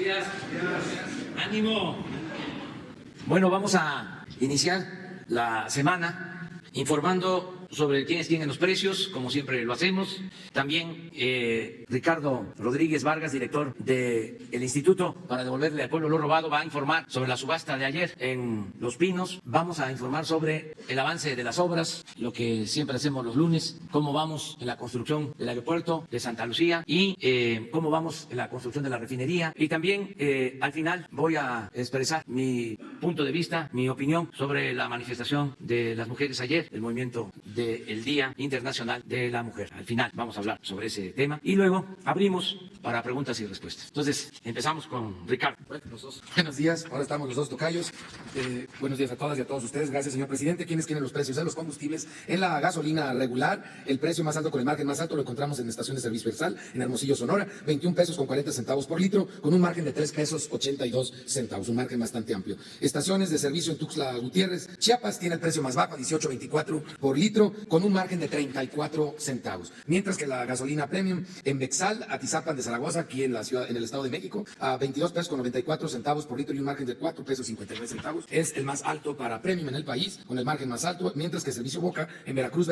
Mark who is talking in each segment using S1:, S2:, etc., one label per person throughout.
S1: días. Ánimo. Bueno, vamos a iniciar la semana informando sobre quién es quién en los precios, como siempre lo hacemos. También Ricardo Rodríguez Vargas, director del Instituto para Devolverle al Pueblo lo Robado, va a informar sobre la subasta de ayer en Los Pinos. Vamos a informar sobre el avance de las obras, lo que siempre hacemos los lunes, cómo vamos en la construcción del aeropuerto de Santa Lucía y cómo vamos en la construcción de la refinería. Y también al final voy a expresar mi punto de vista, mi opinión sobre la manifestación de las mujeres ayer, el movimiento del Día Internacional de la Mujer. Al final vamos a hablar sobre ese tema y luego abrimos para preguntas y respuestas. Entonces, empezamos con Ricardo.
S2: Buenos días, ahora estamos los dos tocayos. Buenos días a todas y a todos ustedes. Gracias, señor presidente. ¿Quiénes tienen los precios de los combustibles? En la gasolina regular, el precio más alto con el margen más alto lo encontramos en estación de servicio Versal, en Hermosillo, Sonora, 21 pesos con 40 centavos por litro, con un margen de 3 pesos 82 centavos, un margen bastante amplio. Estaciones de servicio en Tuxtla Gutiérrez, Chiapas, tiene el precio más bajo, 18.24 por litro, con un margen de 34 centavos. Mientras que la gasolina premium en Bexal, Atizapan de Zaragoza, aquí en la ciudad, en el Estado de México, a 22 pesos con 94 centavos por litro y un margen de 4 pesos 59 centavos. Es el más alto para premium en el país, con el margen más alto, mientras que el servicio Boca en Veracruz,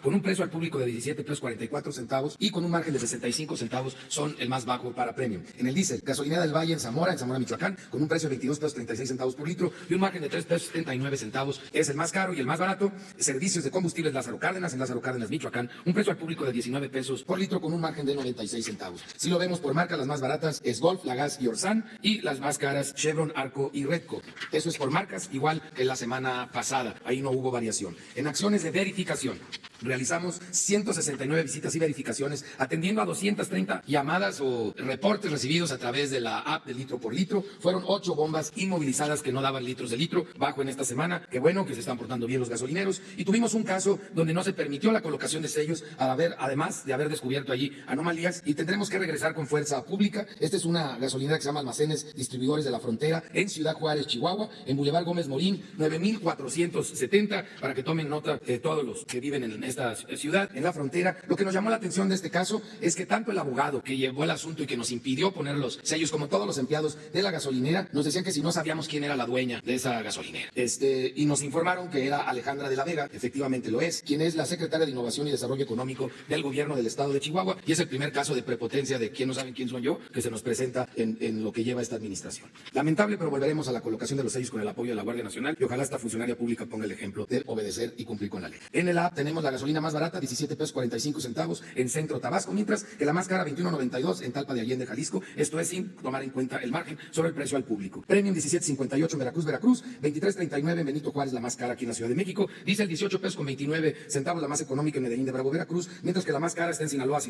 S2: con un precio al público de 17 pesos 44 centavos y con un margen de 65 centavos son el más bajo para premium. En el diésel, gasolinera del Valle en Zamora, Michoacán, con un precio de 22 pesos 36 centavos por litro y un margen de 3 pesos 79 centavos. Es el más caro y el más barato. Servicios de combustibles Lázaro Cárdenas, en Lázaro Cárdenas, Michoacán, un precio al público de 19 pesos por litro con un margen de 96 centavos. Si lo vemos por marca, las más baratas es Golf, Lagas y Orsan, y las más caras Chevron, Arco y Redco. Eso es por marcas, igual que la semana pasada. Ahí no hubo variación. En acciones de verificación, realizamos 169 visitas y verificaciones, atendiendo a 230 llamadas o reportes recibidos a través de la app de litro por litro. Fueron 8 bombas inmovilizadas que no daban litros de litro bajo en esta semana. Qué bueno que se están portando bien los gasolineros. Y tuvimos un caso donde no se permitió la colocación de sellos, además de haber descubierto allí anomalías, y tendremos que regresar con fuerza pública. Esta es una gasolinera que se llama Almacenes Distribuidores de la Frontera, en Ciudad Juárez, Chihuahua, en Boulevard Gómez Morín, 9470, para que tomen nota todos los que viven en esta ciudad, en la frontera. Lo que nos llamó la atención de este caso es que tanto el abogado que llevó el asunto y que nos impidió poner los sellos, como todos los empleados de la gasolinera, nos decían que si no sabíamos quién era la dueña de esa gasolinera. Y nos informaron que era Alejandra de la Vega, efectivamente lo es, quien es la secretaria de Innovación y Desarrollo Económico del gobierno del estado de Chihuahua, y es el primer caso de prepotencia de quien no saben quién soy yo, que se nos presenta en lo que lleva esta administración. Lamentable, pero volveremos a la colocación de los sellos con el apoyo de la Guardia Nacional, y ojalá esta funcionaria pública ponga el ejemplo de obedecer y cumplir con la ley. En el app tenemos la gasolina más barata, 17 pesos 45 centavos en Centro Tabasco, mientras que la más cara, 21.92 en Talpa de Allende, Jalisco, esto es sin tomar en cuenta el margen sobre el precio al público. Premium 17.58 en Veracruz, 23.39 en Benito Juárez, la más cara aquí en la Ciudad de México. Diesel 18 pesos con 29 centavos, la más económica en Medellín de Bravo, Veracruz, mientras que la más cara está en Sinaloa,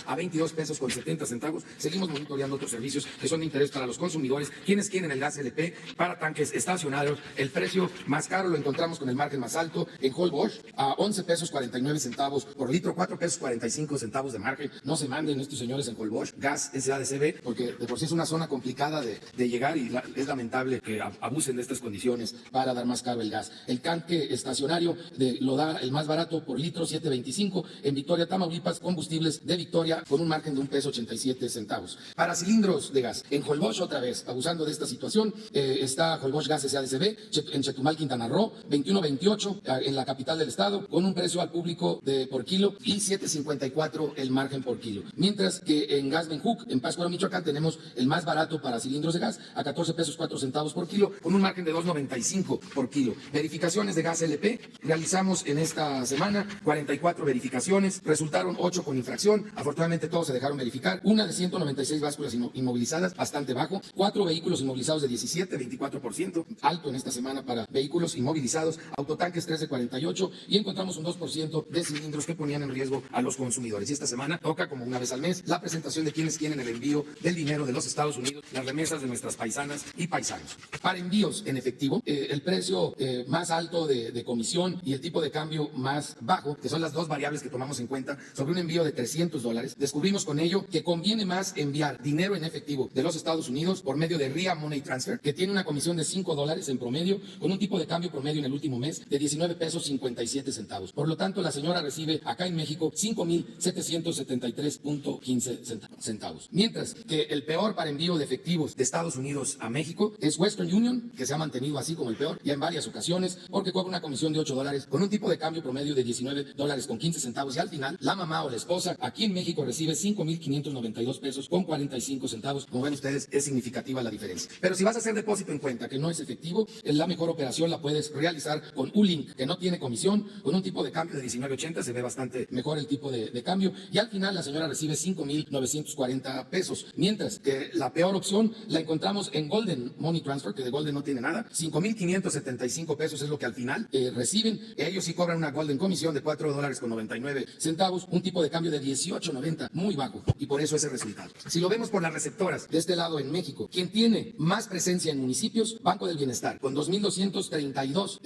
S2: a 22 pesos con 70 centavos. Seguimos monitoreando otros servicios que son de interés para los consumidores, quienes quieren el gas LP para tanques estacionarios. El precio más caro lo encontramos con el margen más alto en Holbox, a 11 pesos 49 centavos por litro, 4 pesos 45 centavos de margen. No se manden estos señores en Holbox Gas SADCB, porque de por sí es una zona complicada de llegar y es lamentable que abusen de estas condiciones para dar más caro el gas. El tanque estacionario lo da el más barato por litro, 7.25 en Victoria, Tamaulipas, Combustibles de Victoria, con un margen de 1 peso 87 centavos. Para cilindros de gas, en Holbox, otra vez, abusando de esta situación, está Holbox Gas SADCB, en Chetumal, Quintana Roo, 21.28 en la capital del estado, con un precio al público por kilo y 7.54 el margen por kilo. Mientras que en Gas Benjuc, en Pátzcuaro, Michoacán, tenemos el más barato para cilindros de gas, a 14 pesos 4 centavos por kilo, con un margen de 2.95 por kilo. Verificaciones de gas LP, realizamos en esta semana 44 verificaciones, resultaron 8 con infracción, afortunadamente todos se dejaron verificar, una de 196 básculas inmovilizadas, bastante bajo, 4 vehículos inmovilizados de 17, 24%, alto en esta semana para vehículos inmovilizados, autotanques 3 de 48, y encontramos un 2% de cilindros que ponían en riesgo a los consumidores. Y esta semana toca, como una vez al mes, la presentación de quienes quieren el envío del dinero de los Estados Unidos, las remesas de nuestras paisanas y paisanos. Para envíos en efectivo, el precio más alto de comisión y el tipo de cambio más bajo, que son las dos variables que tomamos en cuenta sobre un envío de $300, descubrimos con ello que conviene más enviar dinero en efectivo de los Estados Unidos por medio de RIA Money Transfer, que tiene una comisión de $5 en promedio, con un tipo de cambio promedio en el último mes de 19 pesos 57 centavos. Por lo tanto, la señora recibe acá en México 5,773.15 centavos. Mientras que el peor para envío de efectivos de Estados Unidos a México es Western Union, que se ha mantenido así como el peor ya en varias ocasiones, porque cobra una comisión de $8 con un tipo de cambio promedio de $19.15, y al final la mamá o la esposa aquí en México recibe 5,592 pesos con 45 centavos. Como ven ustedes, es significativa la diferencia. Pero si vas a hacer depósito en cuenta que no es efectivo, la mejor operación la puedes realizar con Ulink, que no tiene comisión, con un tipo de cambio de 19.80, se ve bastante mejor el tipo de cambio, y al final la señora recibe 5,940 pesos, mientras que la peor opción la encontramos en Golden Money Transfer, que de Golden no tiene nada. 5,575 pesos es lo que al final reciben. Ellos sí cobran una Golden comisión de $4.99, un tipo de cambio de 18.90, muy bajo, y por eso ese resultado. Si lo vemos por las receptoras de este lado en México, quien tiene más presencia en municipios, Banco del Bienestar, con 2,232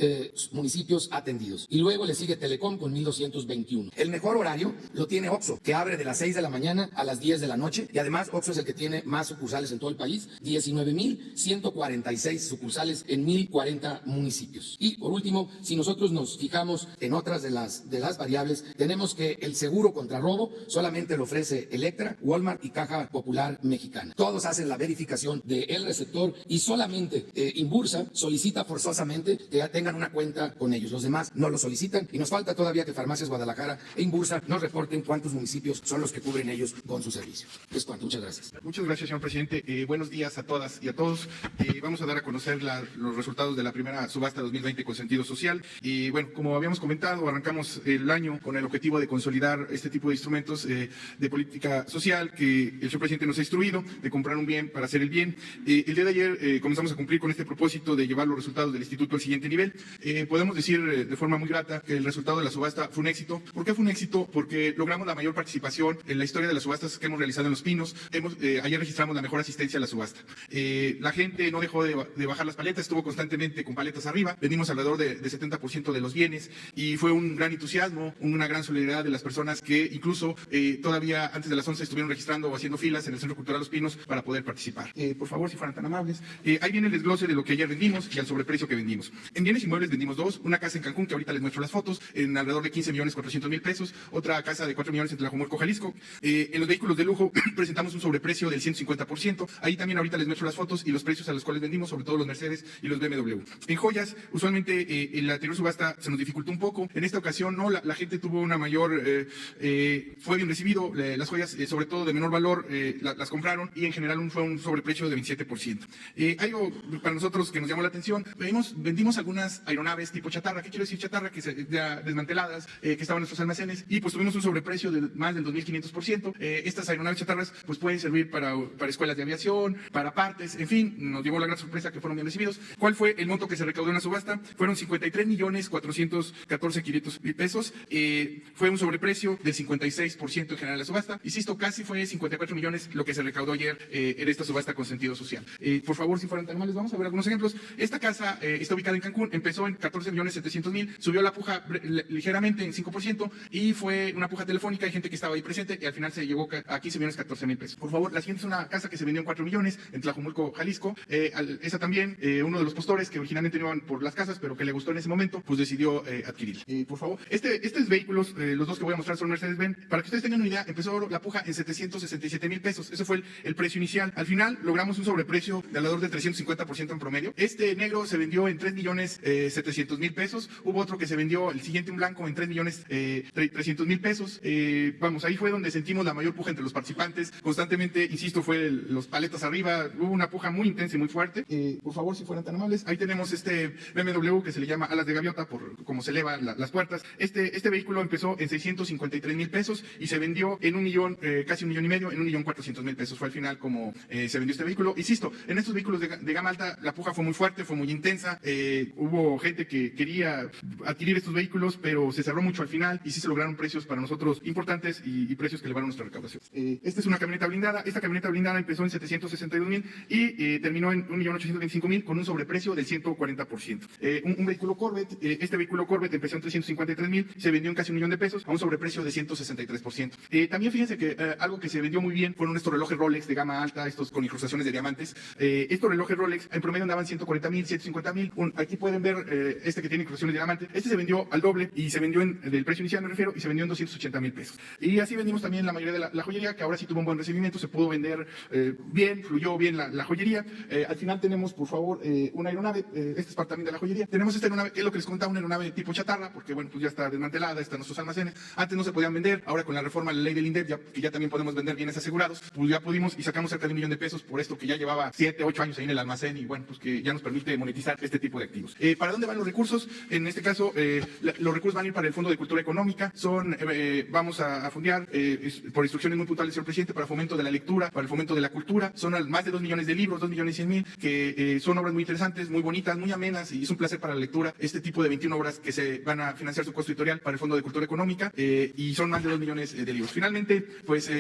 S2: municipios atendidos, y luego le sigue Telecom con 1,221. El mejor horario lo tiene OXXO, que abre de las 6 de la mañana a las 10 de la noche, y además OXXO es el que tiene más sucursales en todo el país, 19,146 sucursales en 1,040 municipios. Y por último, si nosotros nos fijamos en otras de las variables, tenemos que el seguro contra robo solamente lo ofrece Electra, Walmart y Caja Popular Mexicana. Todos hacen la verificación del receptor, y solamente Inbursa solicita forzosamente que ya tengan una cuenta con ellos. Los demás no lo solicitan, y nos falta todavía que Farmacias Guadalajara e Inbursa nos reporten cuántos municipios son los que cubren ellos con su servicio. Es cuanto. Muchas gracias.
S3: Muchas gracias, señor presidente. Buenos días a todas y a todos. Vamos a dar a conocer los resultados de la primera subasta 2020 con sentido social. Y bueno, como habíamos comentado, arrancamos el año con el objetivo de consolidar este tipo de instrumentos de política social que el señor presidente nos ha instruido, de comprar un bien para hacer el bien. El día de ayer comenzamos a cumplir con este propósito de llevar los resultados del instituto al siguiente nivel. Podemos decir de forma muy grata que el resultado de la subasta fue un éxito. ¿Por qué fue un éxito? Porque logramos la mayor participación en la historia de las subastas que hemos realizado en Los Pinos. Ayer registramos la mejor asistencia a la subasta. La gente no dejó de bajar las paletas, estuvo constantemente con paletas arriba. Vendimos alrededor de 70% de los bienes, y fue un gran entusiasmo, una gran solidaridad de las personas que incluso todavía antes de las 11 estuvieron registrando o haciendo filas en el Centro Cultural Los Pinos para poder participar. Por favor, si fueran tan amables. Ahí viene el desglose de lo que ayer vendimos y al sobreprecio que vendimos. En bienes inmuebles vendimos dos: una casa en Cancún, que ahorita les muestro las fotos, en alrededor de 15,400,000 pesos, otra casa de 4 millones en Tlajomulco, Jalisco. En los vehículos de lujo presentamos un sobreprecio del 150%. Ahí también ahorita les muestro las fotos y los precios a los cuales vendimos, sobre todo los Mercedes y los BMW. En joyas, usualmente en la anterior subasta se nos dificultó un poco. En esta ocasión no, la gente tuvo una mayor, fue bien recibido. Las joyas, sobre todo de menor valor, las compraron, y en general fue un sobreprecio de 27%. Algo para nosotros que nos llamó la atención: vendimos algunas aeronaves tipo chatarra. ¿Qué quiero decir chatarra? Que ya desmanteladas, que estaban en nuestros almacenes, y pues tuvimos un sobreprecio de más del 2,500%. Estas aeronaves chatarras pues pueden servir para escuelas de aviación, para partes, en fin, nos llevó la gran sorpresa que fueron bien recibidos. ¿Cuál fue el monto que se recaudó en la subasta? Fueron 53,414,500 pesos. Fue un sobreprecio del 56% en general de la subasta. Insisto, casi fue 54 millones lo que se recaudó ayer en esta subasta con sentido social. Por favor, si fueran tan amables, vamos a ver algunos ejemplos. Esta casa está ubicada en Cancún, empezó en 14,700,000, subió la puja ligeramente en 5%, y fue una puja telefónica. Hay gente que estaba ahí presente, y al final se llegó a 15,014,000 pesos. Por favor, la siguiente es una casa que se vendió en 4 millones en Tlajomulco, Jalisco. Esa también, uno de los postores que originalmente iban por las casas, pero que le gustó en ese momento, pues decidió adquirirla. Por favor, estos vehículos, los dos que voy a mostrar son Mercedes-Benz. Para que ustedes tengan una idea, empezó la puja en 767,000 pesos. Ese fue el precio inicial. Al final logramos un sobreprecio de alrededor del 350% en promedio. Este negro se vendió en 3,700,000 pesos. Hubo otro que se vendió, el siguiente, un blanco, en 3,300,000 pesos. Vamos, ahí fue donde sentimos la mayor puja entre los participantes. Constantemente, insisto, fue los paletas arriba. Hubo una puja muy intensa y muy fuerte. Por favor, si fueran tan amables. Ahí tenemos este BMW que se le llama alas de gaviota por cómo se eleva las puertas. Este vehículo empezó en 653,000 pesos y se vendió en 1 millón, casi 1,5 millones, en 1,400,000 pesos. Fue al final como se vendió este vehículo. Insisto, en estos vehículos de gama alta la puja fue muy fuerte, fue muy intensa. Hubo gente que quería adquirir estos vehículos, pero se cerró mucho al final, y sí se lograron precios para nosotros importantes y precios que elevaron nuestra recaudación. Esta es una camioneta blindada. Esta camioneta blindada empezó en 762,000 y terminó en 1,825,000 con un sobreprecio del 140%. Un vehículo Corvette, este vehículo Corvette empezó en 1.353.000, se vendió en casi 1 millón de pesos a un sobreprecio de 163%. También fíjense que algo que se vendió muy bien fueron estos relojes Rolex de gama alta, estos con incrustaciones de diamantes. Estos relojes Rolex en promedio andaban 140.000, 150.000. Aquí pueden ver este que tiene incrustaciones de diamantes. Este se vendió al doble y se vendió del precio inicial, me refiero, y se vendió en 280.000 pesos. Y así vendimos también la mayoría de la joyería, que ahora sí tuvo un buen recibimiento, se pudo vender bien, fluyó bien la joyería. Al final tenemos, por favor, una aeronave. Este es parte también de la joyería. Tenemos esta aeronave, que es lo que les contaba, una aeronave tipo chatarra, porque bueno, pues ya está desmantelada, están nuestros almacenes. Antes no se podían vender, ahora con la reforma de la ley del INDEP, que ya también podemos vender bienes asegurados, pues ya pudimos y sacamos cerca de 1 millón de pesos por esto que ya llevaba 7, 8 años ahí en el almacén y bueno, pues que ya nos permite monetizar este tipo de activos. ¿Para dónde van los recursos? En este caso, los recursos van a ir para el Fondo de Cultura Económica, vamos a fondear por instrucciones muy puntuales del señor presidente para fomento de la lectura, para el fomento de la cultura. Son más de 2 millones de libros, 2.100.000, que son obras muy interesantes, muy bonitas, muy amenas y es un placer para la lectura. Este tipo de 21 obras que se van a financiar su costo editorial para el Fondo de Cultura Económica y son más de 2 millones de libros. Finalmente, pues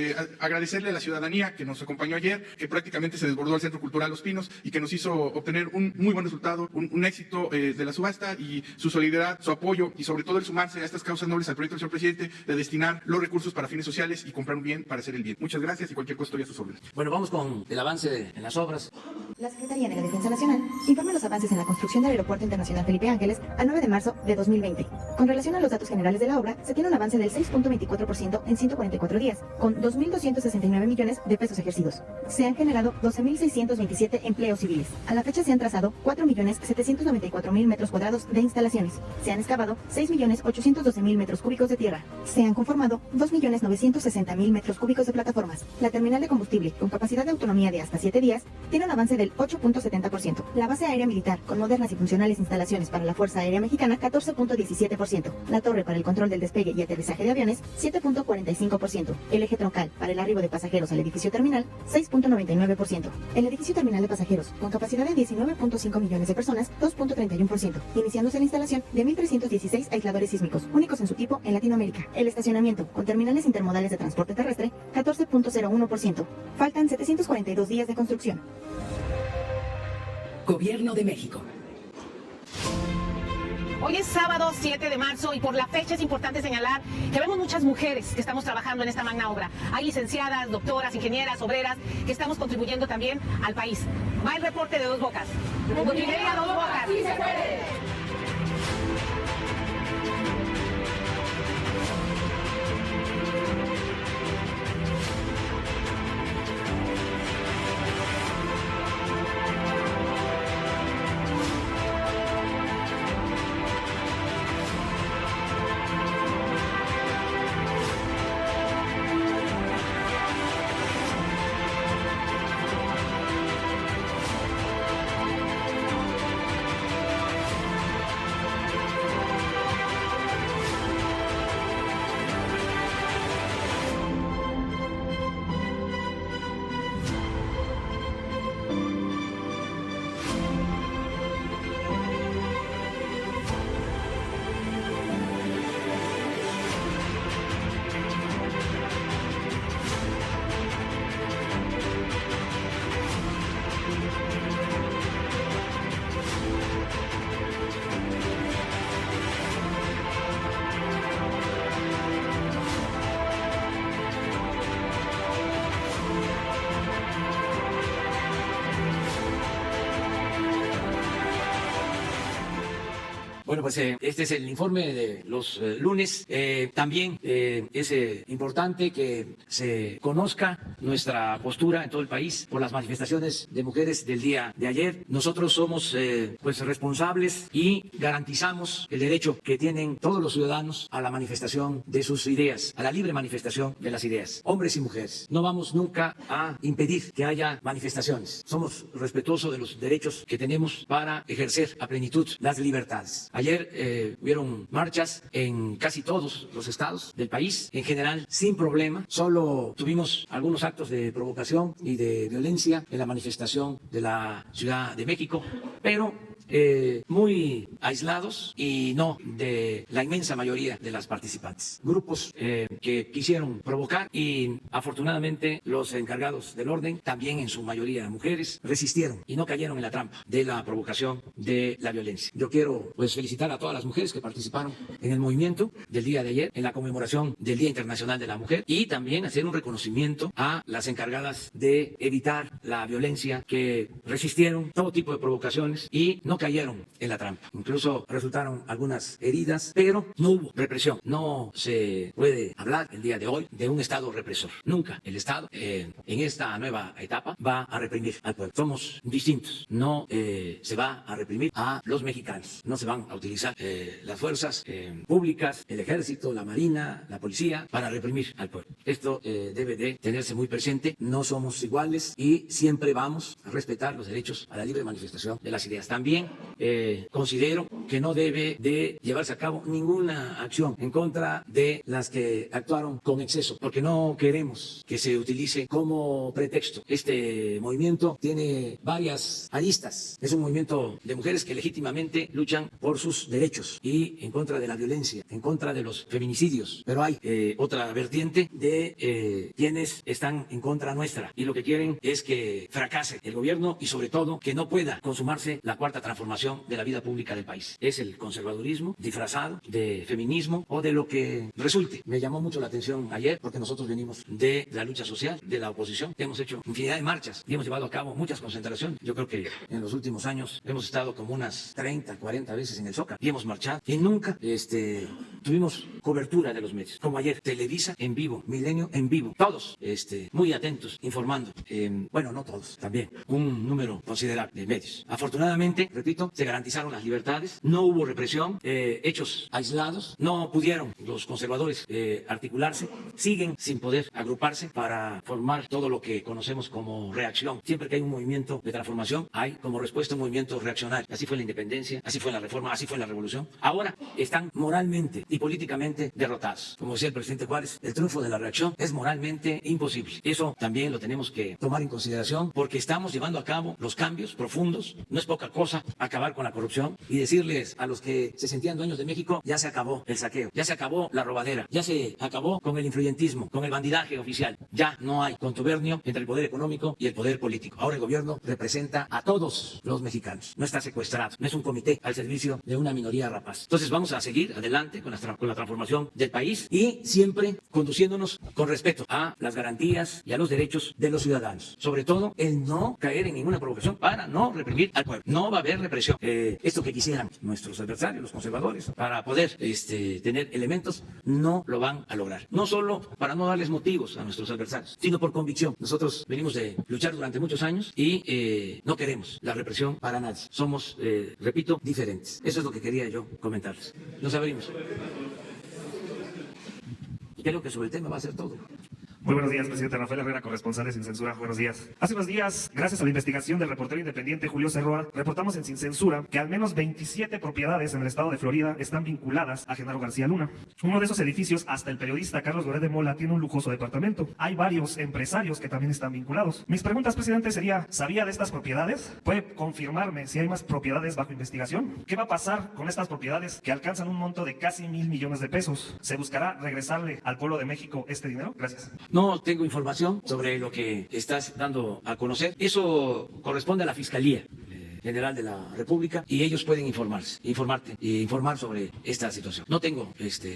S3: agradecerle a la ciudadanía que nos acompañó ayer, que prácticamente se desbordó al Centro Cultural Los Pinos y que nos hizo obtener un muy buen resultado, un éxito de la subasta y su solidaridad, su apoyo y sobre todo el sumarse a estas causas nobles al proyecto del señor presidente de destinar los recursos para fines sociales y comprar un bien para hacer el bien. Muchas gracias y cualquier cosa estoy a sus órdenes.
S1: Bueno, vamos con el avance en las obras.
S4: La Secretaría de la Defensa Nacional informa los avances en la construcción del Aeropuerto Internacional Felipe Ángeles al 9 de marzo de 2020. Con relación a los datos generales de la obra, se tiene un avance del 6.24% en 144 días, con 2.269 millones de pesos ejercidos. Se han generado 12.627 empleos civiles. A la fecha se han trazado 4.794.000 metros cuadrados de instalaciones. Se han excavado 6.812.000 metros cúbicos de tierra. Se han conformado 2.960.000 metros cúbicos de plataformas. La terminal de combustible, con capacidad de autonomía de hasta 7 días, tiene un avance del 8.70%. La base aérea militar, con modernas y funcionales instalaciones para la Fuerza Aérea Mexicana, 14.17%. La torre para el control del despegue y aterrizaje de aviones, 7.45%. El eje troncal para el arribo de pasajeros al edificio terminal, 6.99%. El edificio terminal de pasajeros, con capacidad de 19.5 millones de personas, 2.31%. Iniciándose la instalación de 1.316 aisladores sísmicos, únicos en su tipo en Latinoamérica. El estacionamiento, con terminales intermodales de transporte terrestre, 14.01%. Faltan 742 días de construcción.
S5: Gobierno de México.
S6: Hoy es sábado 7 de marzo y por la fecha es importante señalar que vemos muchas mujeres que estamos trabajando en esta magna obra. Hay licenciadas, doctoras, ingenieras, obreras que estamos contribuyendo también al país. Va el reporte de Dos Bocas. Multimedia Dos Bocas. ¡Sí se puede!
S1: Bueno, pues este es el informe de los lunes. También es importante que se conozca nuestra postura en todo el país por las manifestaciones de mujeres del día de ayer. Nosotros somos pues responsables y garantizamos el derecho que tienen todos los ciudadanos a la manifestación de sus ideas, a la libre manifestación de las ideas, hombres y mujeres. No vamos nunca a impedir que haya manifestaciones. Somos respetuosos de los derechos que tenemos para ejercer a plenitud las libertades. Ayer hubieron marchas en casi todos los estados del país, en general sin problema. Solo tuvimos algunos actos de provocación y de violencia en la manifestación de la Ciudad de México, pero muy aislados y no de la inmensa mayoría de las participantes. Grupos que quisieron provocar y afortunadamente los encargados del orden, también en su mayoría mujeres, resistieron y no cayeron en la trampa de la provocación de la violencia. Yo quiero pues felicitar a todas las mujeres que participaron en el movimiento del día de ayer, en la conmemoración del Día Internacional de la Mujer, y también hacer un reconocimiento a las encargadas de evitar la violencia, que resistieron todo tipo de provocaciones y no cayeron en la trampa. Incluso resultaron algunas heridas, pero no hubo represión. No se puede hablar el día de hoy de un Estado represor. Nunca el Estado en esta nueva etapa va a reprimir al pueblo. Somos distintos. No se va a reprimir a los mexicanos. No se van a utilizar las fuerzas públicas, el ejército, la marina, la policía, para reprimir al pueblo. Esto debe de tenerse muy presente. No somos iguales y siempre vamos a respetar los derechos a la libre manifestación de las ideas. También considero que no debe de llevarse a cabo ninguna acción en contra de las que actuaron con exceso, porque no queremos que se utilice como pretexto. Este movimiento tiene varias aristas. Es un movimiento de mujeres que legítimamente luchan por sus derechos y en contra de la violencia, en contra de los feminicidios. Pero hay otra vertiente de quienes están en contra nuestra y lo que quieren es que fracase el gobierno y sobre todo que no pueda consumarse la cuarta transformación de la vida pública del país. Es el conservadurismo disfrazado de feminismo o de lo que resulte. Me llamó mucho la atención ayer porque nosotros venimos de la lucha social, de la oposición. Hemos hecho infinidad de marchas y hemos llevado a cabo muchas concentraciones. Yo creo que en los últimos años hemos estado como unas 30, 40 veces en el Zócalo y hemos marchado y nunca tuvimos cobertura de los medios. Como ayer, Televisa en vivo, Milenio en vivo, todos muy atentos, informando. Bueno, no todos, también un número considerable de medios. Afortunadamente, repito, se garantizaron las libertades, no hubo represión, hechos aislados, no pudieron los conservadores articularse, siguen sin poder agruparse para formar todo lo que conocemos como reacción. Siempre que hay un movimiento de transformación, hay como respuesta un movimiento reaccionario. Así fue la independencia, así fue la reforma, así fue la revolución. Ahora están moralmente y políticamente derrotados. Como decía el presidente Juárez, el triunfo de la reacción es moralmente imposible. Eso también lo tenemos que tomar en consideración porque estamos llevando a cabo los cambios profundos. No es poca cosa acabar con la corrupción y decirles a los que se sentían dueños de México, ya se acabó el saqueo, ya se acabó la robadera, ya se acabó con el influyentismo, con el bandidaje oficial. Ya no hay contubernio entre el poder económico y el poder político. Ahora el gobierno representa a todos los mexicanos. No está secuestrado, no es un comité al servicio de una minoría rapaz. Entonces vamos a seguir adelante con la transformación del país y siempre conduciéndonos con respeto a las garantías y a los derechos de los ciudadanos. Sobre todo el no caer en ninguna provocación para no reprimir al pueblo. No va a haber represión. Esto que quisieran nuestros adversarios, los conservadores, para poder tener elementos, no lo van a lograr. No solo para no darles motivos a nuestros adversarios, sino por convicción. Nosotros venimos de luchar durante muchos años y no queremos la represión para nadie. Somos, repito, diferentes. Eso es lo que quería yo comentarles. Nos abrimos. Creo que sobre el tema va a ser todo.
S5: Muy buenos días, presidente Rafael Herrera, corresponsal de Sin Censura. Buenos días. Hace unos días, gracias a la investigación del reportero independiente Julio Cerroa, reportamos en Sin Censura que al menos 27 propiedades en el estado de Florida están vinculadas a Genaro García Luna. Uno de esos edificios, hasta el periodista Carlos Loret de Mola tiene un lujoso departamento. Hay varios empresarios que también están vinculados. Mis preguntas, presidente, sería, ¿sabía de estas propiedades? ¿Puede confirmarme si hay más propiedades bajo investigación? ¿Qué va a pasar con estas propiedades que alcanzan un monto de casi 1,000 millones de pesos? ¿Se buscará regresarle al pueblo de México este dinero? Gracias.
S1: No tengo información sobre lo que estás dando a conocer. Eso corresponde a la Fiscalía General de la República y ellos pueden informar sobre esta situación. No tengo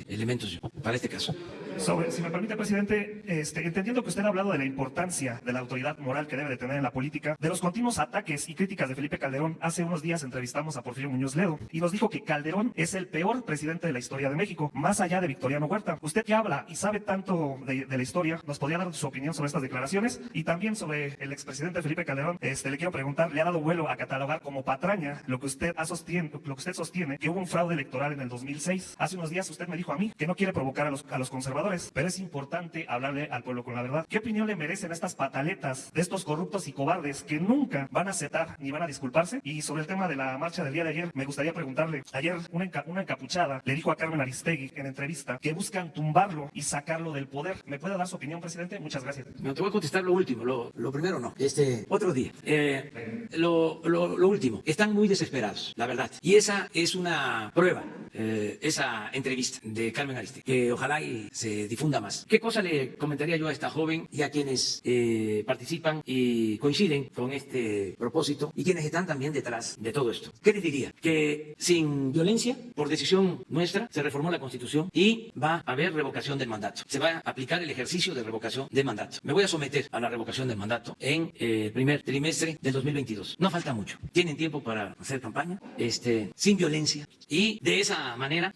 S1: elementos yo para este caso.
S5: Si me permite, presidente, entendiendo que usted ha hablado de la importancia de la autoridad moral que debe de tener en la política, de los continuos ataques y críticas de Felipe Calderón, hace unos días entrevistamos a Porfirio Muñoz Ledo y nos dijo que Calderón es el peor presidente de la historia de México, más allá de Victoriano Huerta. Usted que habla y sabe tanto de la historia, ¿nos podría dar su opinión sobre estas declaraciones? Y también sobre el expresidente Felipe Calderón, le quiero preguntar, ¿le ha dado vuelo a catalogar como patraña lo que usted sostiene, que hubo un fraude electoral en el 2006? Hace unos días usted me dijo a mí que no quiere provocar a los conservadores conservadores, pero es importante hablarle al pueblo con la verdad. ¿Qué opinión le merecen estas pataletas de estos corruptos y cobardes que nunca van a aceptar ni van a disculparse? Y sobre el tema de la marcha del día de ayer, me gustaría preguntarle, ayer una encapuchada le dijo a Carmen Aristegui en entrevista que buscan tumbarlo y sacarlo del poder. ¿Me puede dar su opinión, presidente? Muchas gracias.
S1: No, te voy a contestar lo último, lo primero no. Otro día. Lo último, están muy desesperados, la verdad. Y esa es una prueba, esa entrevista de Carmen Aristegui, que ojalá y se difunda más. ¿Qué cosa le comentaría yo a esta joven y a quienes participan y coinciden con este propósito y quienes están también detrás de todo esto? ¿Qué les diría? Que sin violencia, por decisión nuestra, se reformó la Constitución y va a haber revocación del mandato. Se va a aplicar el ejercicio de revocación del mandato. Me voy a someter a la revocación del mandato en el primer trimestre del 2022. No falta mucho. Tienen tiempo para hacer campaña, sin violencia, y de esa manera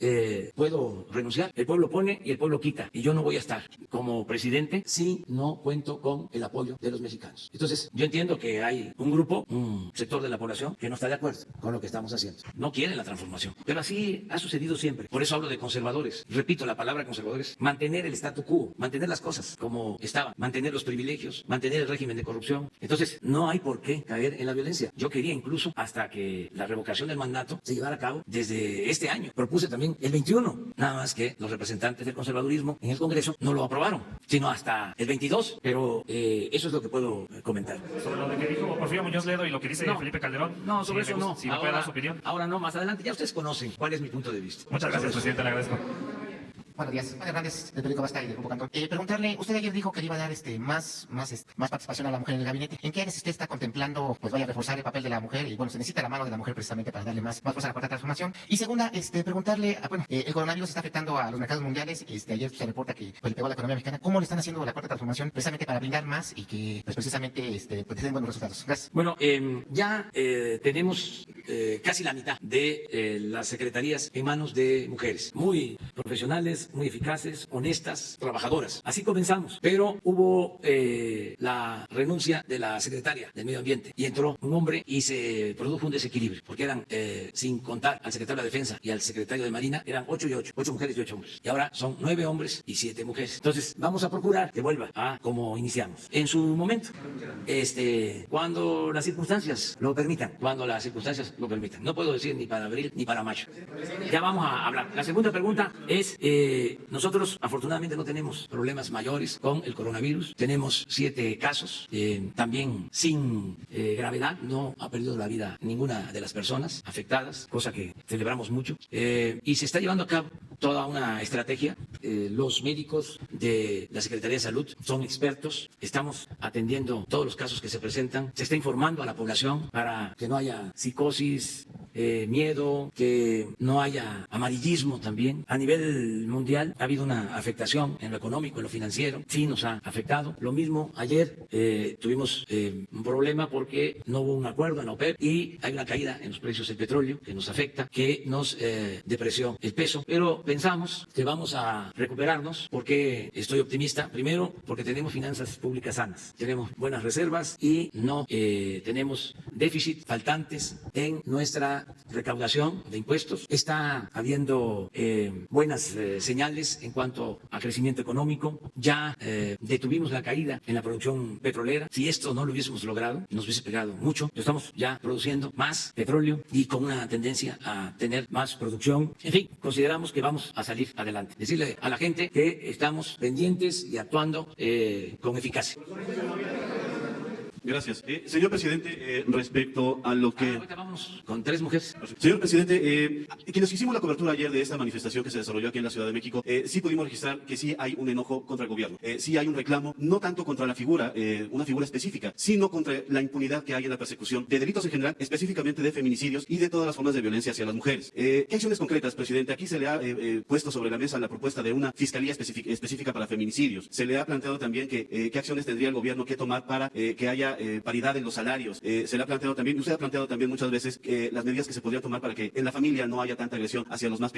S1: puedo renunciar. El pueblo pone y el pueblo quita, y yo no voy a estar como presidente si no cuento con el apoyo de los mexicanos. Entonces, yo entiendo que hay un grupo, un sector de la población que no está de acuerdo con lo que estamos haciendo. No quieren la transformación, pero así ha sucedido siempre. Por eso hablo de conservadores. Repito la palabra conservadores. Mantener el statu quo, mantener las cosas como estaban, mantener los privilegios, mantener el régimen de corrupción. Entonces, no hay por qué caer en la violencia. Yo quería incluso hasta que la revocación del mandato se llevara a cabo desde este año. Propuse también el 21, nada más que los representantes del conservadurismo en el Congreso no lo aprobaron, sino hasta el 22, pero eso es lo que puedo comentar.
S5: Sobre lo que dijo Porfirio Muñoz Ledo y lo que dice Felipe Calderón.
S1: No, sobre eso no.
S5: Si me puede dar su opinión.
S1: Ahora no, más adelante. Ya ustedes conocen cuál es mi punto de vista.
S5: Muchas gracias, presidente, le agradezco.
S7: Buenos días, Juan Hernández, del periódico Basta y del Grupo Cantón. Preguntarle, usted ayer dijo que le iba a dar más participación a la mujer en el gabinete. ¿En qué áreas usted está contemplando, pues vaya a reforzar el papel de la mujer? Y bueno, se necesita la mano de la mujer precisamente para darle más fuerza a la cuarta transformación. Y segunda, preguntarle, el coronavirus está afectando a los mercados mundiales. Ayer se reporta que pues, le pegó a la economía mexicana. ¿Cómo le están haciendo la cuarta transformación precisamente para brindar más y que pues, precisamente pues, den buenos resultados? Gracias.
S1: Bueno, ya tenemos casi la mitad de las secretarías en manos de mujeres, muy profesionales, muy eficaces, honestas, trabajadoras. Así comenzamos, pero hubo la renuncia de la secretaria del Medio Ambiente y entró un hombre y se produjo un desequilibrio, porque eran, sin contar al secretario de la Defensa y al secretario de Marina, eran 8 y 8, 8 mujeres y 8 hombres. Y ahora son 9 hombres y 7 mujeres. Entonces, vamos a procurar que vuelva a como iniciamos. En su momento, cuando las circunstancias lo permitan, No puedo decir ni para abril ni para mayo. Ya vamos a hablar. La segunda pregunta es, nosotros afortunadamente no tenemos problemas mayores con el coronavirus. Tenemos 7 casos, también sin gravedad. No ha perdido la vida ninguna de las personas afectadas, cosa que celebramos mucho. Y se está llevando a cabo toda una estrategia. Los médicos de la Secretaría de Salud son expertos. Estamos atendiendo todos los casos que se presentan. Se está informando a la población para que no haya psicosis, miedo, que no haya amarillismo también. A nivel mundial ha habido una afectación en lo económico, en lo financiero. Sí nos ha afectado. Lo mismo ayer tuvimos un problema porque no hubo un acuerdo en la OPEP y hay una caída en los precios del petróleo que nos afecta, que nos depreció el peso. Pero pensamos que vamos a recuperarnos porque estoy optimista. Primero, porque tenemos finanzas públicas sanas. Tenemos buenas reservas y no tenemos déficit faltantes en nuestra recaudación de impuestos. Está habiendo buenas señales en cuanto a crecimiento económico. Ya detuvimos la caída en la producción petrolera. Si esto no lo hubiésemos logrado, nos hubiese pegado mucho. Estamos ya produciendo más petróleo y con una tendencia a tener más producción. En fin, consideramos que vamos a salir adelante. Decirle a la gente que estamos pendientes y actuando con eficacia.
S8: Gracias. Señor presidente, respecto a lo que...
S1: Ahorita vamos con 3 mujeres.
S8: Señor presidente, quienes hicimos la cobertura ayer de esta manifestación que se desarrolló aquí en la Ciudad de México, sí pudimos registrar que sí hay un enojo contra el gobierno. Sí hay un reclamo, no tanto contra la figura, una figura específica, sino contra la impunidad que hay en la persecución de delitos en general, específicamente de feminicidios y de todas las formas de violencia hacia las mujeres. ¿Qué acciones concretas, presidente? Aquí se le ha puesto sobre la mesa la propuesta de una fiscalía específica para feminicidios. Se le ha planteado también que qué acciones tendría el gobierno que tomar para que haya haya paridad en los salarios. Se le ha planteado también, y usted ha planteado también muchas veces las medidas que se podrían tomar para que en la familia no haya tanta agresión hacia las más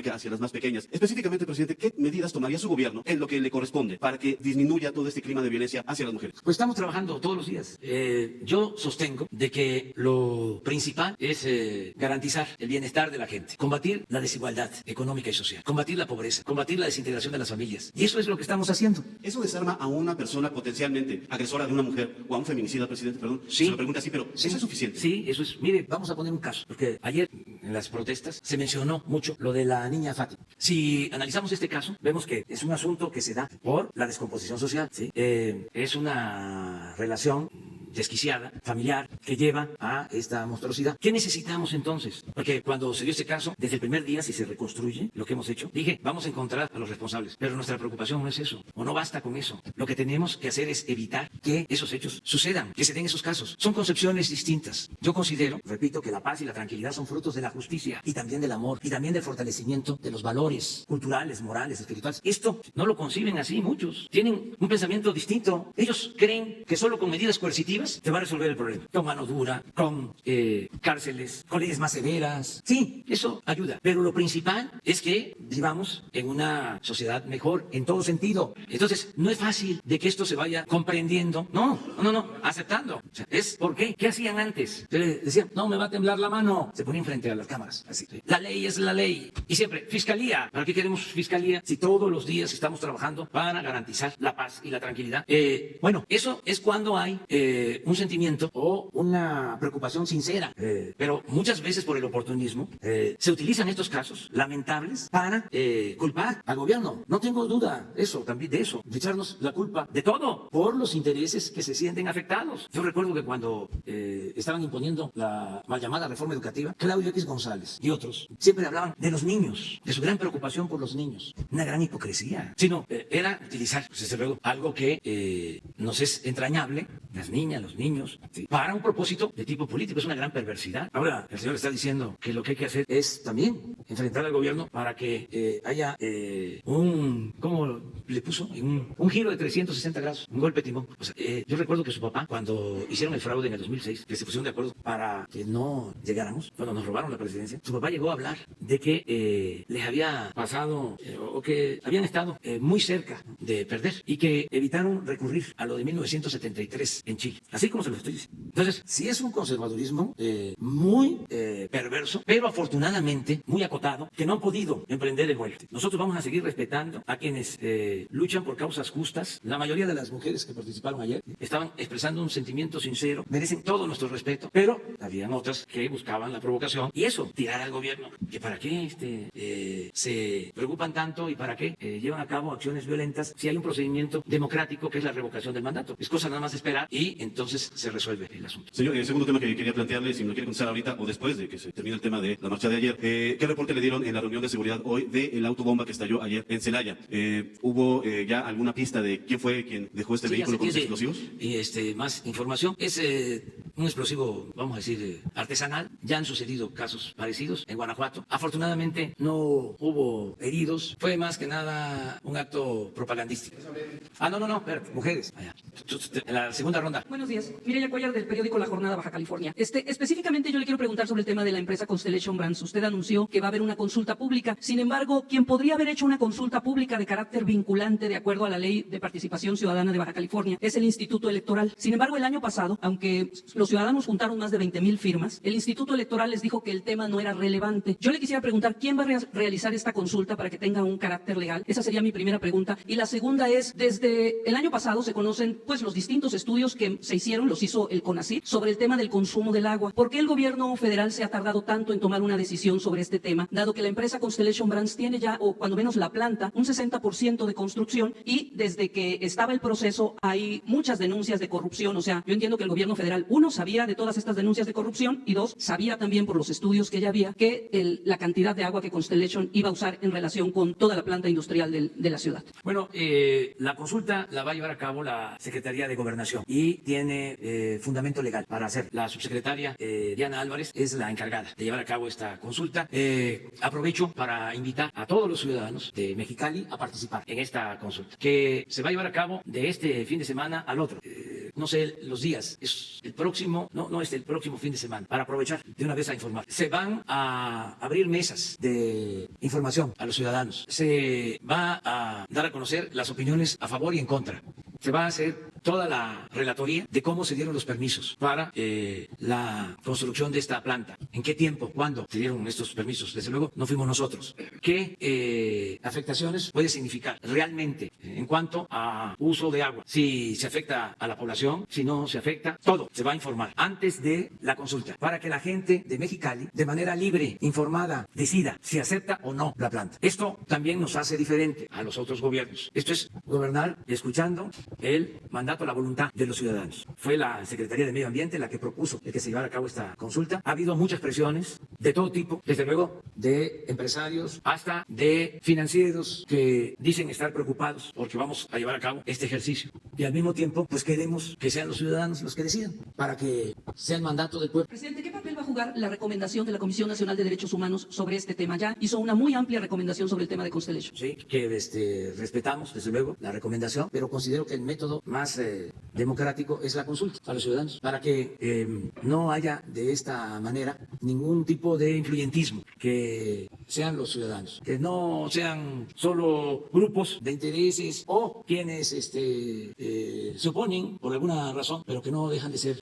S8: pequeñas. Específicamente, presidente, ¿qué medidas tomaría su gobierno en lo que le corresponde para que disminuya todo este clima de violencia hacia las mujeres?
S1: Pues estamos trabajando todos los días. Yo sostengo de que lo principal es garantizar el bienestar de la gente, combatir la desigualdad económica y social, combatir la pobreza, combatir la desintegración de las familias. Y eso es lo que estamos haciendo.
S8: ¿Eso desarma a una persona potencialmente agresora de una mujer o a un feminicida, presidente? Perdón,
S1: Sí.
S8: se lo pregunta así, pero
S1: Sí.
S8: ¿eso es suficiente?
S1: Sí, eso es. Mire, vamos a poner un caso, porque ayer en las protestas se mencionó mucho lo de la niña Fátima. Si analizamos este caso, vemos que es un asunto que se da por la descomposición social, ¿sí? Es una relación desquiciada, familiar, que lleva a esta monstruosidad. ¿Qué necesitamos entonces? Porque cuando se dio este caso, desde el primer día, si se reconstruye lo que hemos hecho, dije, vamos a encontrar a los responsables. Pero nuestra preocupación no es eso, o no basta con eso. Lo que tenemos que hacer es evitar que esos hechos sucedan, que se den esos casos. Son concepciones distintas. Yo considero, repito, que la paz y la tranquilidad son frutos de la justicia y también del amor y también del fortalecimiento de los valores culturales, morales, espirituales. Esto no lo conciben así muchos. Tienen un pensamiento distinto. Ellos creen que solo con medidas coercitivas se va a resolver el problema. Con mano dura, con cárceles, con leyes más severas. Sí, eso ayuda. Pero lo principal es que vivamos en una sociedad mejor en todo sentido. Entonces, no es fácil de que esto se vaya comprendiendo. No, aceptando. O sea, ¿por qué? ¿Qué hacían antes? Se les decían, no, me va a temblar la mano. Se ponían frente a las cámaras. Así. La ley es la ley. Y siempre, fiscalía. ¿Para qué queremos fiscalía? Si todos los días estamos trabajando para garantizar la paz y la tranquilidad. Bueno, eso es cuando hay un sentimiento o una preocupación sincera. Pero muchas veces por el oportunismo se utilizan estos casos lamentables para culpar al gobierno. No tengo duda de eso, de echarnos la culpa de todo por los intereses que se sienten afectados. Yo recuerdo que cuando estaban imponiendo la mal llamada reforma educativa, Claudio X González y otros siempre hablaban de los niños, de su gran preocupación por los niños. Una gran hipocresía. Sino era utilizar, pues, desde luego, algo que nos es entrañable, las niñas, los niños, ¿sí?, para un propósito de tipo político. Es una gran perversidad. Ahora, el señor está diciendo que lo que hay que hacer es también enfrentar al gobierno para que haya ¿cómo le puso? Un giro de 360 grados, un golpe de timón. O sea, yo recuerdo que su papá, cuando hicieron el fraude en el 2006, que se pusieron de acuerdo para que no llegáramos, cuando nos robaron la presidencia, su papá llegó a hablar de que les había pasado o que habían estado muy cerca de perder y que evitaron recurrir a lo de 1973 en Chile. Así como se lo estoy diciendo. Entonces, sí es un conservadurismo muy perverso, pero afortunadamente muy acotado, que no han podido emprender el vuelo. Nosotros vamos a seguir respetando a quienes luchan por causas justas. La mayoría de las mujeres que participaron ayer estaban expresando un sentimiento sincero, merecen todo nuestro respeto, pero habían otras que buscaban la provocación y eso, tirar al gobierno, que para qué se preocupan tanto y para qué llevan a cabo acciones violentas si hay un procedimiento democrático que es la revocación del mandato. Es cosa nada más de esperar y entonces se resuelve el asunto.
S8: Señor, el segundo tema que quería plantearle, si me lo quiere contestar ahorita o después de que se termine el tema de la marcha de ayer, ¿qué reporte le dieron en la reunión de seguridad hoy del autobomba que estalló ayer en Celaya? ¿Hubo ya alguna pista de quién fue quien dejó este vehículo con los explosivos?
S1: Y más información. Es un explosivo, vamos a decir, artesanal. Ya han sucedido casos parecidos en Guanajuato. Afortunadamente no hubo heridos. Fue más que nada un acto propagandístico. No, espérate, mujeres. Allá. En la segunda ronda.
S9: Buenos días. Mireya Cuellar, del periódico La Jornada, Baja California. Específicamente yo le quiero preguntar sobre el tema de la empresa Constellation Brands. Usted anunció que va a haber una consulta pública. Sin embargo, quien podría haber hecho una consulta pública de carácter vinculante de acuerdo a la Ley de Participación Ciudadana de Baja California es el Instituto Electoral. Sin embargo, el año pasado, aunque los ciudadanos juntaron más de 20,000 firmas, el Instituto Electoral les dijo que el tema no era relevante. Yo le quisiera preguntar, ¿quién va a realizar esta consulta para que tenga un carácter legal? Esa sería mi primera pregunta. Y la segunda es, desde el año pasado se conocen pues los distintos estudios que se hicieron, los hizo el CONACYT, sobre el tema del consumo del agua. ¿Por qué el gobierno federal se ha tardado tanto en tomar una decisión sobre este tema, dado que la empresa Constellation Brands tiene ya, o cuando menos la planta, un 60% de construcción y desde que estaba el proceso hay muchas denuncias de corrupción? O sea, yo entiendo que el gobierno federal, uno, sabía de todas estas denuncias de corrupción y dos, sabía también por los estudios que ya había que la cantidad de agua que Constellation iba a usar en relación con toda la planta industrial de la ciudad.
S1: Bueno, la consulta la va a llevar a cabo la Secretaría de Gobernación y tiene fundamento legal para hacer. La subsecretaria Diana Álvarez es la encargada de llevar a cabo esta consulta. Aprovecho para invitar a todos los ciudadanos de Mexicali a participar en esta consulta, que se va a llevar a cabo de este fin de semana al otro. no sé los días, es el próximo, no es el próximo fin de semana, para aprovechar de una vez a informar. Se van a abrir mesas de información a los ciudadanos. Se va a dar a conocer las opiniones a favor y en contra. Se va a hacer toda la relatoría de cómo se dieron los permisos para la construcción de esta planta. ¿En qué tiempo? ¿Cuándo se dieron estos permisos? Desde luego, no fuimos nosotros. ¿Qué afectaciones puede significar realmente en cuanto a uso de agua? Si se afecta a la población, si no se afecta, todo se va a informar antes de la consulta para que la gente de Mexicali, de manera libre, informada, decida si acepta o no la planta. Esto también nos hace diferente a los otros gobiernos. Esto es gobernar escuchando el mandato, la voluntad de los ciudadanos. Fue la Secretaría de Medio Ambiente la que propuso el que se llevara a cabo esta consulta. Ha habido muchas presiones de todo tipo, desde luego de empresarios hasta de financieros que dicen estar preocupados porque vamos a llevar a cabo este ejercicio. Y al mismo tiempo, pues queremos que sean los ciudadanos los que decidan para que sea el mandato del pueblo.
S9: Presidente, ¿qué papel va a jugar la recomendación de la Comisión Nacional de Derechos Humanos sobre este tema? Ya hizo una muy amplia recomendación sobre el tema de Constellation.
S1: Sí, que respetamos, desde luego, la recomendación, pero considero que el método más democrático es la consulta a los ciudadanos, para que no haya de esta manera ningún tipo de influyentismo, que sean los ciudadanos, que no sean solo grupos de intereses o quienes se oponen por alguna razón, pero que no dejan de ser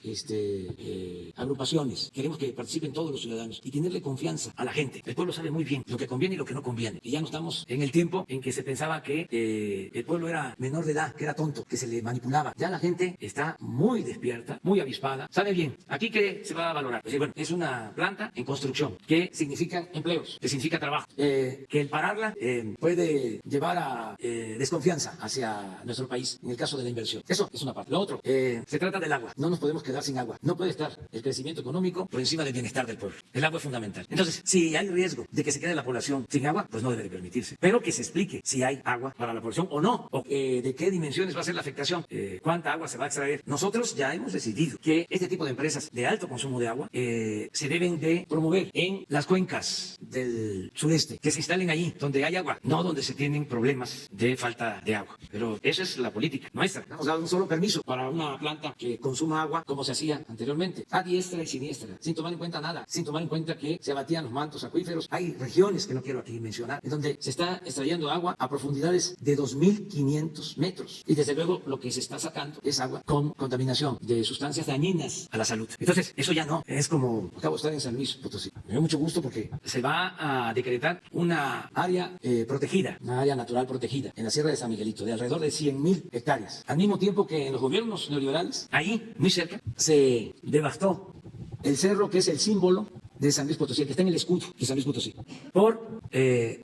S1: agrupaciones. Queremos que participen todos los ciudadanos y tenerle confianza a la gente. El pueblo sabe muy bien lo que conviene y lo que no conviene. Y ya no estamos en el tiempo en que se pensaba que el pueblo era menor de edad, que era tonto, que se le manipulaba. Ya la gente está muy despierta, muy avispada, sabe bien. ¿Aquí qué se va a valorar? Pues, bueno, es una planta en construcción, que significa empleos, que significa trabajo, que el pararla puede llevar a desconfianza hacia nuestro país en el caso de la inversión. Eso es una parte. Lo otro, se trata del agua. No nos podemos quedar sin agua. No puede estar el crecimiento económico por encima del bienestar del pueblo. El agua es fundamental. Entonces, si hay riesgo de que se quede la población sin agua, pues no debe de permitirse. Pero que se explique si hay agua para la población o no, o de qué dimensiones va a ser la afectación, cuánta agua se va a extraer. Nosotros ya hemos decidido que este tipo de empresas de alto consumo de agua se deben de promover en las cuencas del sureste, que se instalen allí donde hay agua, no donde se tienen problemas de falta de agua. Pero esa es la política nuestra. Hemos dado un solo permiso para una planta que consuma agua como se hacía anteriormente, a diestra y siniestra, sin tomar en cuenta nada, sin tomar en cuenta que se abatían los mantos acuíferos. Hay regiones que no quiero aquí mencionar, en donde se está extrayendo agua a profundidades de 2.500 metros. Y desde luego lo que se está sacando es agua con contaminación de sustancias dañinas a la salud. Entonces, eso ya no. Es como, acabo de estar en San Luis Potosí. Me dio mucho gusto porque se va a decretar una área protegida, una área natural protegida en la Sierra de San Miguelito, de alrededor de 100.000 hectáreas. Al mismo tiempo que en los gobiernos neoliberales, ahí, muy cerca, se devastó el cerro que es el símbolo de San Luis Potosí, que está en el escudo de San Luis Potosí, por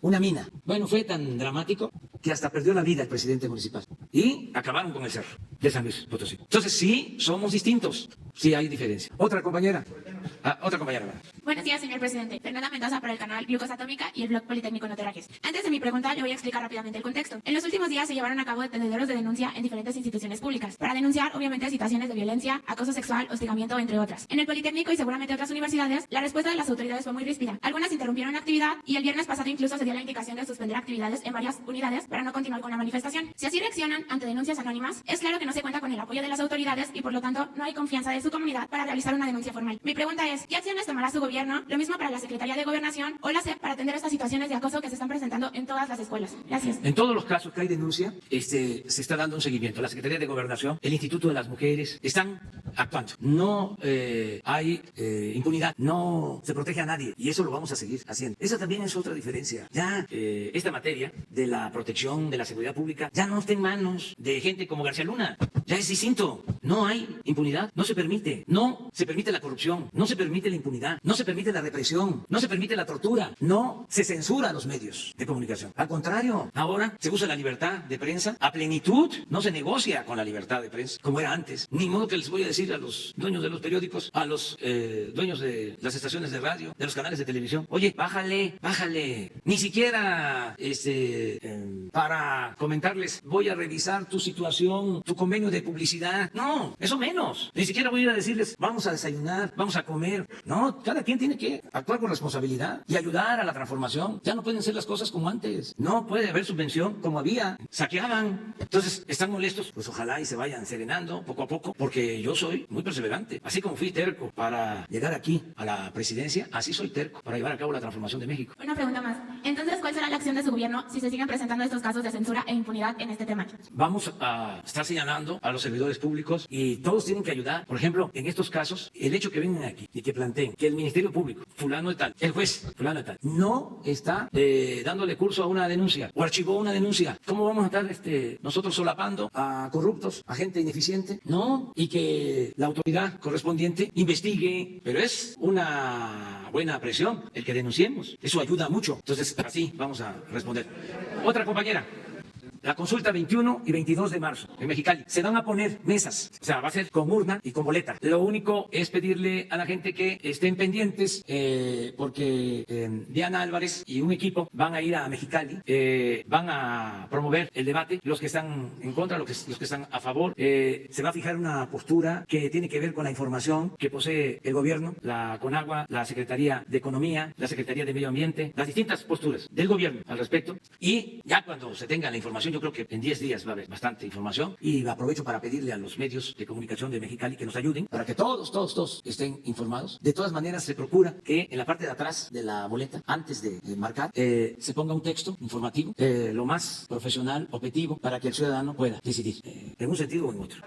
S1: una mina. Bueno, fue tan dramático que hasta perdió la vida el presidente municipal y acabaron con el cerro de San Luis Potosí. Entonces, sí, somos distintos, sí hay diferencia. Otra compañera. Otra compañera.
S10: Buenos días, señor presidente. Fernanda Mendoza para el canal Glucosa Atómica y el blog Politécnico Noterrajes. Antes de mi pregunta, le voy a explicar rápidamente el contexto. En los últimos días se llevaron a cabo tendederos de denuncia en diferentes instituciones públicas para denunciar, obviamente, situaciones de violencia, acoso sexual, hostigamiento, entre otras. En el Politécnico y seguramente otras universidades, la respuesta de las autoridades fue muy ríspida. Algunas interrumpieron actividad y el viernes pasado incluso se dio la indicación de suspender actividades en varias unidades para no continuar con la manifestación. Si así reaccionan ante denuncias anónimas, es claro que no se cuenta con el apoyo de las autoridades y por lo tanto no hay confianza de su comunidad para realizar una denuncia formal. Mi pregunta es, ¿qué acciones tomará su gobierno? Lo mismo para la Secretaría de Gobernación o la SEP para atender estas situaciones de acoso que se están presentando en todas las escuelas. Gracias.
S1: En todos los casos que hay denuncia, se está dando un seguimiento. La Secretaría de Gobernación, el Instituto de las Mujeres, están actuando. No hay impunidad, no se protege a nadie y eso lo vamos a seguir haciendo. Esa también es otra diferencia. Ya esta materia de la protección de la seguridad pública ya no está en manos de gente como García Luna. Ya es distinto. No hay impunidad, no se permite. No se permite la corrupción, no se permite la impunidad, no se permite la represión, no se permite la tortura, no se censura a los medios de comunicación. Al contrario, ahora se usa la libertad de prensa a plenitud, no se negocia con la libertad de prensa como era antes. Ni modo que les voy a decir a los dueños de los periódicos, a los dueños de las estaciones de radio, de los canales de televisión, oye, bájale. Ni siquiera para comentarles, voy a revisar tu situación, tu convenio de de publicidad. No, eso menos. Ni siquiera voy a ir a decirles, vamos a desayunar, vamos a comer. No, cada quien tiene que actuar con responsabilidad y ayudar a la transformación. Ya no pueden ser las cosas como antes. No puede haber subvención como había. Saqueaban. Entonces, ¿están molestos? Pues ojalá y se vayan serenando poco a poco, porque yo soy muy perseverante. Así como fui terco para llegar aquí a la presidencia, así soy terco para llevar a cabo la transformación de México.
S10: Una pregunta más. Entonces, ¿cuál será la acción de su gobierno si se siguen presentando estos casos de censura e impunidad en este tema?
S1: Vamos a estar señalando a los servidores públicos y todos tienen que ayudar. Por ejemplo, en estos casos, el hecho que vengan aquí y que planteen que el Ministerio Público, fulano de tal, el juez, fulano de tal, no está dándole curso a una denuncia o archivó una denuncia, ¿cómo vamos a estar nosotros solapando a corruptos, a gente ineficiente? No, y que la autoridad correspondiente investigue, pero es una buena presión el que denunciemos. Eso ayuda mucho. Entonces, así vamos a responder. Otra compañera. La consulta 21 y 22 de marzo en Mexicali. Se van a poner mesas, o sea, va a ser con urna y con boleta. Lo único es pedirle a la gente que estén pendientes porque Diana Álvarez y un equipo van a ir a Mexicali, van a promover el debate. Los que están en contra, los que están a favor, se va a fijar una postura que tiene que ver con la información que posee el gobierno, la CONAGUA, la Secretaría de Economía, la Secretaría de Medio Ambiente, las distintas posturas del gobierno al respecto. Y ya cuando se tenga la información, yo creo que en 10 días va a haber bastante información y aprovecho para pedirle a los medios de comunicación de Mexicali que nos ayuden para que todos estén informados. De todas maneras, se procura que en la parte de atrás de la boleta, antes de marcar, se ponga un texto informativo, lo más profesional, objetivo, para que el ciudadano pueda decidir en un sentido o en otro.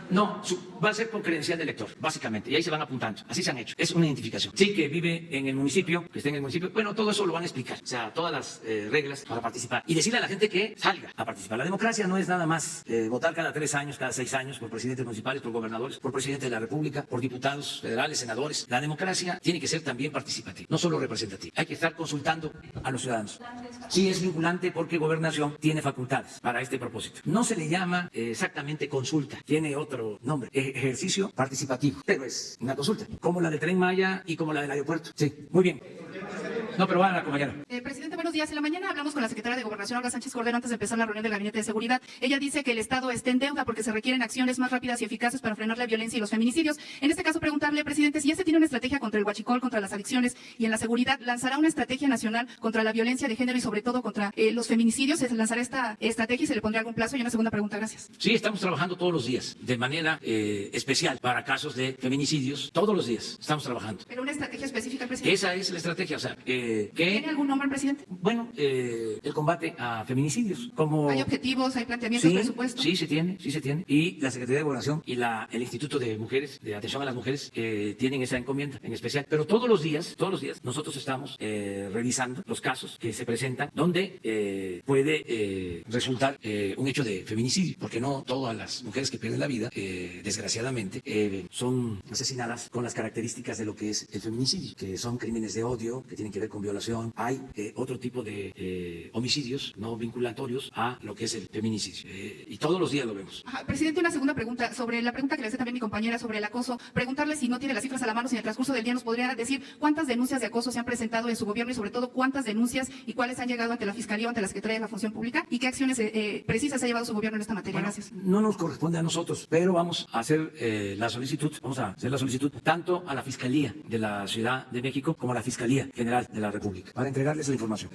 S1: No, va a ser con credencial de elector, básicamente, y ahí se van apuntando. Así se han hecho. Es una identificación. Sí, que vive en el municipio, que esté en el municipio. Bueno, todo eso lo van a explicar. O sea, todas las reglas para participar. Y decirle a la gente que salga a participar. La democracia no es nada más votar cada 3 años, cada 6 años por presidentes municipales, por gobernadores, por presidente de la República, por diputados federales, senadores. La democracia tiene que ser también participativa, no solo representativa. Hay que estar consultando a los ciudadanos. Sí es vinculante porque Gobernación tiene facultades para este propósito. No se le llama exactamente consulta, tiene otro nombre, ejercicio participativo, pero es una consulta, como la del Tren Maya y como la del aeropuerto. Sí, muy bien. No, pero va a la compañera.
S11: Presidente, buenos días. En la mañana hablamos con la secretaria de Gobernación, Olga Sánchez Cordero, antes de empezar la reunión del Gabinete de Seguridad. Ella dice que el Estado está en deuda porque se requieren acciones más rápidas y eficaces para frenar la violencia y los feminicidios. En este caso, preguntarle, presidente, si ya se tiene una estrategia contra el huachicol, contra las adicciones y en la seguridad, ¿lanzará una estrategia nacional contra la violencia de género y sobre todo contra los feminicidios? ¿Se lanzará esta estrategia y se le pondrá algún plazo? Y una segunda pregunta, gracias.
S1: Sí, estamos trabajando todos los días, de manera especial para casos de feminicidios. Todos los días estamos trabajando.
S11: ¿Pero una estrategia específica, presidente?
S1: Esa es la estrategia, o sea,
S11: ¿tiene algún nombre, presidente?
S1: Bueno, el combate a feminicidios. Como...
S11: ¿Hay objetivos, hay planteamientos, presupuesto?
S1: Sí, se tiene. Y la Secretaría de Gobernación y el Instituto de Mujeres, de Atención a las Mujeres, tienen esa encomienda en especial. Pero todos los días, nosotros estamos revisando los casos que se presentan donde puede resultar un hecho de feminicidio, porque no todas las mujeres que pierden la vida, desgraciadamente, son asesinadas con las características de lo que es el feminicidio, que son crímenes de odio, que tienen que ver con violación. Hay otro tipo de homicidios no vinculatorios a lo que es el feminicidio. Y todos los días lo vemos.
S11: Ajá, presidente, una segunda pregunta sobre la pregunta que le hace también mi compañera sobre el acoso. Preguntarle si no tiene las cifras a la mano, si en el transcurso del día nos podría decir cuántas denuncias de acoso se han presentado en su gobierno y sobre todo cuántas denuncias y cuáles han llegado ante la Fiscalía o ante la Secretaría de la Función Pública y qué acciones precisas ha llevado su gobierno en esta materia.
S1: Bueno,
S11: gracias.
S1: No nos corresponde a nosotros, pero vamos a hacer la solicitud tanto a la Fiscalía de la Ciudad de México como a la Fiscalía General de la República para entregarles la información.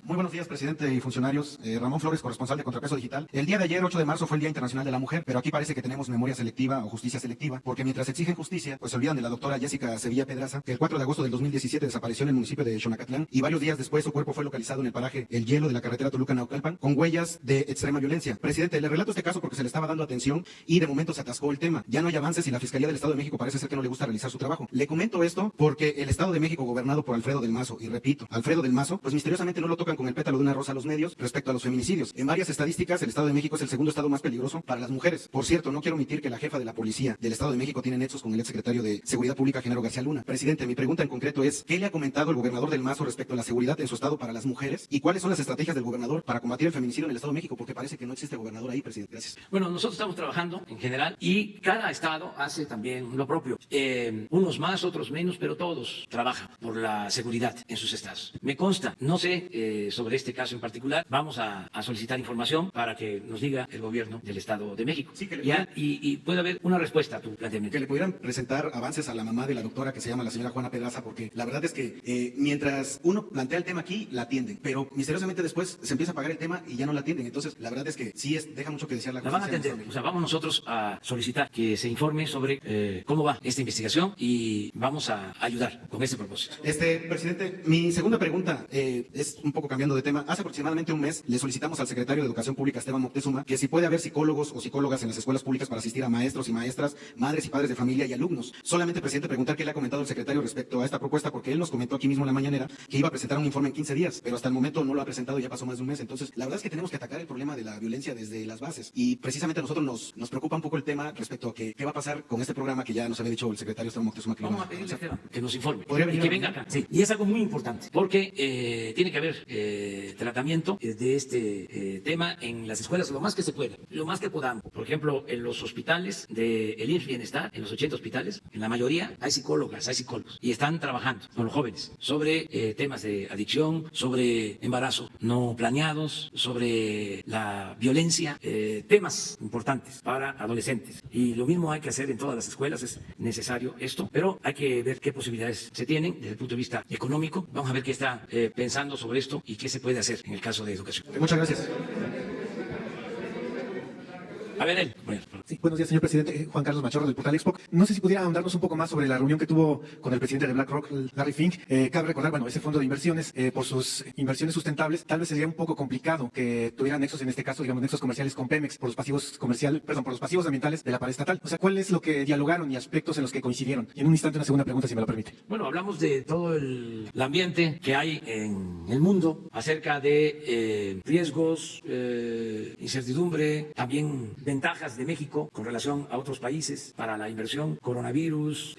S12: Muy buenos días, presidente y funcionarios. Ramón Flores, corresponsal de Contrapeso Digital. El día de ayer, 8 de marzo, fue el Día Internacional de la Mujer, pero aquí parece que tenemos memoria selectiva o justicia selectiva, porque mientras exigen justicia, pues se olvidan de la doctora Jessica Sevilla Pedraza, que el 4 de agosto del 2017 desapareció en el municipio de Xonacatlán, y varios días después su cuerpo fue localizado en el paraje El Hielo de la carretera Toluca-Naucalpan, con huellas de extrema violencia. Presidente, le relato este caso porque se le estaba dando atención y de momento se atascó el tema. Ya no hay avances y la Fiscalía del Estado de México parece ser que no le gusta realizar su trabajo. Le comento esto porque el Estado de México, gobernado por Alfredo del Mazo, y repito, Alfredo del Mazo, pues misteriosamente no lo tocan con el pétalo de una rosa a los medios respecto a los feminicidios. En varias estadísticas, el Estado de México es el segundo estado más peligroso para las mujeres. Por cierto, no quiero omitir que la jefa de la policía del Estado de México tiene nexos con el exsecretario de Seguridad Pública, Genaro García Luna. Presidente, mi pregunta en concreto es, ¿qué le ha comentado el gobernador del Mazo respecto a la seguridad en su estado para las mujeres? ¿Y cuáles son las estrategias del gobernador para combatir el feminicidio en el Estado de México? Porque parece que no existe gobernador ahí, presidente. Gracias.
S1: Bueno, nosotros estamos trabajando en general y cada estado hace también lo propio. Unos más, otros menos, pero todos trabajan por la seguridad en sus estados. Me consta, no sé sobre este caso en particular. Vamos a solicitar información para que nos diga el gobierno del Estado de México.
S12: Sí,
S1: y puede haber una respuesta a tu planteamiento.
S12: Que le pudieran presentar avances a la mamá de la doctora que se llama la señora Juana Pedraza, porque la verdad es que mientras uno plantea el tema aquí, la atienden, pero misteriosamente después se empieza a pagar el tema y ya no la atienden. Entonces, la verdad es que sí deja mucho que desear la
S1: van a atender. O sea, vamos nosotros a solicitar que se informe sobre cómo va esta investigación y vamos a ayudar con ese propósito.
S12: Presidente, mi segunda pregunta es un poco cambiando de tema. Hace aproximadamente un mes le solicitamos al secretario de Educación Pública, Esteban Moctezuma, que si puede haber psicólogos o psicólogas en las escuelas públicas para asistir a maestros y maestras, madres y padres de familia y alumnos. Solamente, presidente, preguntar qué le ha comentado el secretario respecto a esta propuesta, porque él nos comentó aquí mismo en la mañanera que iba a presentar un informe en 15 días, pero hasta el momento no lo ha presentado y ya pasó más de un mes. Entonces, la verdad es que tenemos que atacar el problema de la violencia desde las bases. Y precisamente a nosotros nos preocupa un poco el tema respecto a qué va a pasar con este programa que ya nos había dicho el secretario Esteban Moctezuma que
S1: vamos a pedirle que nos informe
S12: y
S1: que venga acá. Sí. Y es algo muy importante porque tiene que haber tratamiento de este tema en las escuelas lo más que se pueda, lo más que podamos. Por ejemplo, en los hospitales del IMSS Bienestar, en los 80 hospitales, en la mayoría hay psicólogas, hay psicólogos y están trabajando con los jóvenes sobre temas de adicción, sobre embarazo no planeados, sobre la violencia, temas importantes para adolescentes. Y lo mismo hay que hacer en todas las escuelas, es necesario esto, pero hay que ver qué posibilidades se tienen desde el punto de vista económico. Vamos a ver qué está pensando sobre esto y qué se puede hacer en el caso de educación.
S12: Muchas gracias.
S1: A ver, él.
S13: Sí, buenos días, señor presidente. Juan Carlos Machorro, del portal Expo. No sé si pudiera ahondarnos un poco más sobre la reunión que tuvo con el presidente de BlackRock, Larry Fink. Cabe recordar, bueno, ese fondo de inversiones, por sus inversiones sustentables, tal vez sería un poco complicado que tuviera nexos, en este caso, digamos, nexos comerciales con Pemex por los pasivos por los pasivos ambientales de la paraestatal. O sea, ¿cuál es lo que dialogaron y aspectos en los que coincidieron? Y en un instante, una segunda pregunta, si me lo permite.
S1: Bueno, hablamos de todo el ambiente que hay en el mundo acerca de riesgos, incertidumbre, también ventajas de México con relación a otros países para la inversión, coronavirus,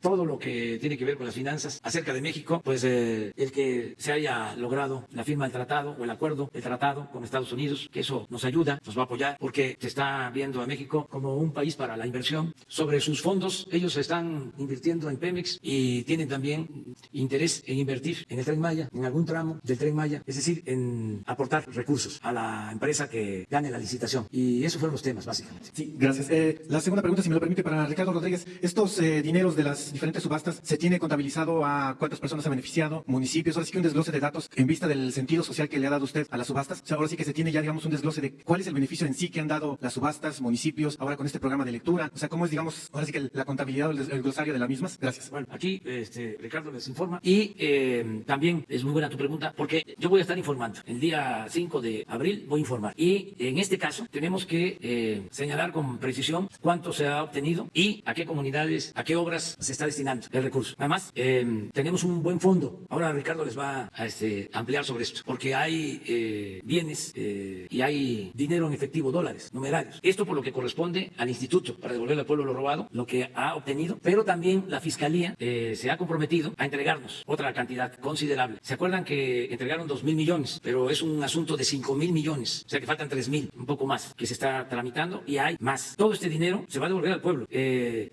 S1: todo lo que tiene que ver con las finanzas acerca de México, pues el que se haya logrado la firma del tratado o el tratado con Estados Unidos, que eso nos ayuda, nos va a apoyar, porque se está viendo a México como un país para la inversión. Sobre sus fondos, ellos están invirtiendo en Pemex y tienen también interés en invertir en el Tren Maya, en algún tramo del Tren Maya, es decir, en aportar recursos a la empresa que gane la licitación. Y esos fueron los temas, básicamente.
S13: Sí, gracias. La segunda pregunta, si me lo permite, para Ricardo Rodríguez. Estos dineros de las diferentes subastas, ¿se tiene contabilizado a cuántas personas ha beneficiado? ¿Municipios? Ahora sí que un desglose de datos en vista del sentido social que le ha dado usted a las subastas. O sea, ahora sí que se tiene ya, digamos, un desglose de cuál es el beneficio en sí que han dado las subastas, municipios, ahora con este programa de lectura. O sea, cómo es, digamos, ahora sí que la contabilidad o el glosario de las mismas. Gracias.
S1: Bueno, aquí Ricardo les informa y también es muy buena tu pregunta porque yo voy a estar informando. El día 5 de abril voy a informar y en este caso tenemos que señalar con precisión cuánto se ha obtenido y a qué comunidades, a qué obras se está destinando el recurso. Además, tenemos un buen fondo. Ahora Ricardo les va a ampliar sobre esto, porque hay bienes y hay dinero en efectivo, dólares, numerarios. Esto por lo que corresponde al instituto para devolverle al pueblo lo robado, lo que ha obtenido, pero también la Fiscalía se ha comprometido a entregarnos otra cantidad considerable. ¿Se acuerdan que entregaron 2,000 millones? Pero es un asunto de 5,000 millones, o sea que faltan 3,000, un poco más, que se está tramitando y hay más. Todo este dinero se va a devolver al pueblo.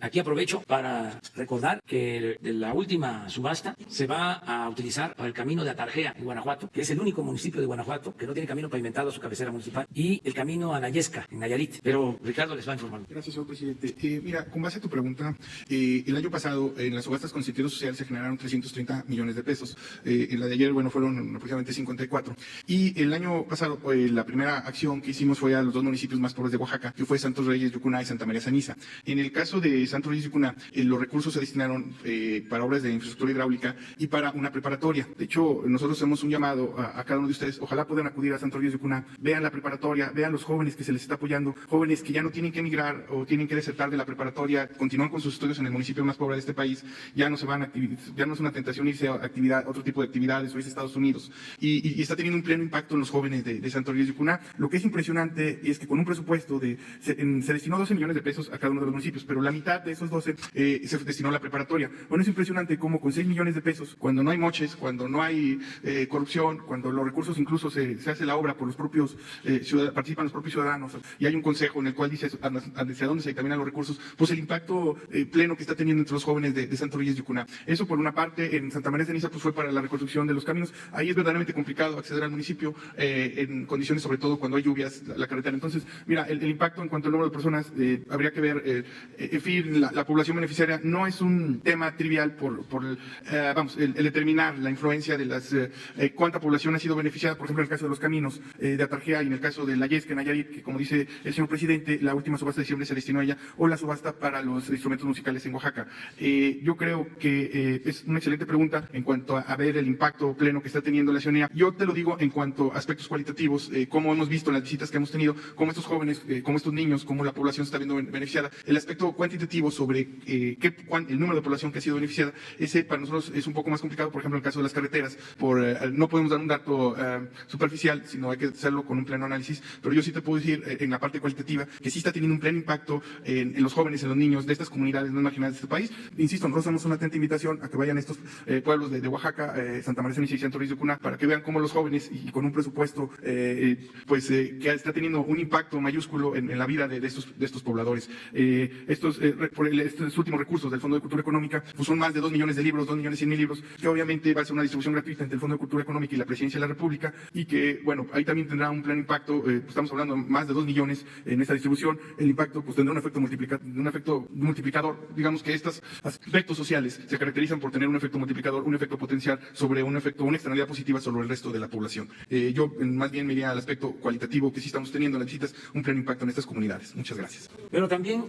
S1: Aquí aprovecho para recordar que de la última subasta se va a utilizar para el camino de Atarjea en Guanajuato, que es el único municipio de Guanajuato que no tiene camino pavimentado a su cabecera municipal, y el camino a Nayesca en Nayarit. Pero Ricardo les va a informar.
S3: Gracias, señor presidente. Mira, con base a tu pregunta, el año pasado en las subastas con sentido social se generaron 330 millones de pesos. En la de ayer, bueno, fueron aproximadamente 54. Y el año pasado, la primera acción que hicimos fue a los dos municipios más pobres de Oaxaca, que fue Santos Reyes, Yucuná y Santa María Saniza. En el caso de Santos Reyes y Yucuná, los recursos se destinaron para obras de infraestructura hidráulica y para una preparatoria. De hecho, nosotros hacemos un llamado a cada uno de ustedes. Ojalá puedan acudir a Santos Reyes y Yucuná, vean la preparatoria, vean los jóvenes que se les está apoyando, jóvenes que ya no tienen que emigrar o tienen que desertar de la preparatoria, continúan con sus estudios en el municipio más pobre de este país, ya no se van a ya no es una tentación irse a otro tipo de actividades o irse a Estados Unidos. Y está teniendo un pleno impacto en los jóvenes de Santos Reyes y Yucuná. Lo que es impresionante es que con un presupuesto de se destinó 12 millones de pesos a cada uno de los municipios, pero la mitad de esos 12 se destinó a la preparatoria. Bueno, es impresionante cómo con 6 millones de pesos, cuando no hay moches, cuando no hay corrupción, cuando los recursos incluso se hace la obra por los propios participan los propios ciudadanos, y hay un consejo en el cual dice hacia dónde se dictaminan los recursos, pues el impacto pleno que está teniendo entre los jóvenes de Santo Reyes y Yucuná. Eso por una parte. En Santa María de Ceniza pues fue para la reconstrucción de los caminos. Ahí es verdaderamente complicado acceder al municipio en condiciones, sobre todo cuando hay lluvias, la carretera. Entonces, mira, el impacto en cuanto al número de personas, habría que ver, en fin, la población beneficiaria no es un tema trivial por el determinar la influencia de las cuánta población ha sido beneficiada, por ejemplo, en el caso de los caminos de Atarjea y en el caso de la Yesca, en Nayarit, que como dice el señor presidente, la última subasta de diciembre se destinó a ella, o la subasta para los instrumentos musicales en Oaxaca. Yo creo que es una excelente pregunta en cuanto a ver el impacto pleno que está teniendo la ciudadanía. Yo te lo digo en cuanto a aspectos cualitativos, como hemos visto en las visitas que hemos tenido, cómo estos jóvenes, cómo estos niños, cómo la población se está viendo beneficiada. El aspecto cuantitativo sobre el número de población que ha sido beneficiada, ese para nosotros es un poco más complicado, por ejemplo, en el caso de las carreteras, no podemos dar un dato superficial, sino hay que hacerlo con un pleno análisis, pero yo sí te puedo decir en la parte cualitativa que sí está teniendo un pleno impacto en los jóvenes, en los niños de estas comunidades no marginadas de este país. Insisto, nosotros hacemos una atenta invitación a que vayan a estos pueblos de Oaxaca, Santa María de Ceniza y Santo Reyes de Yucuná, para que vean cómo los jóvenes y con un presupuesto que está teniendo un impacto mayúsculo en la vida de estos pobladores. Estos últimos recursos del Fondo de Cultura Económica pues son más de 2 millones de libros, 2.100.000 libros, que obviamente va a ser una distribución gratuita entre el Fondo de Cultura Económica y la Presidencia de la República, y que, bueno, ahí también tendrá un pleno impacto. Estamos hablando de más de 2 millones en esta distribución. El impacto pues tendrá un efecto multiplicador. Digamos que estos aspectos sociales se caracterizan por tener un efecto multiplicador, un efecto potencial sobre una externalidad positiva sobre el resto de la población. Yo más bien me iría al aspecto cualitativo que sí estamos teniendo en las visitas, un pleno impacto en estas comunidades. Muchas gracias.
S1: Pero también,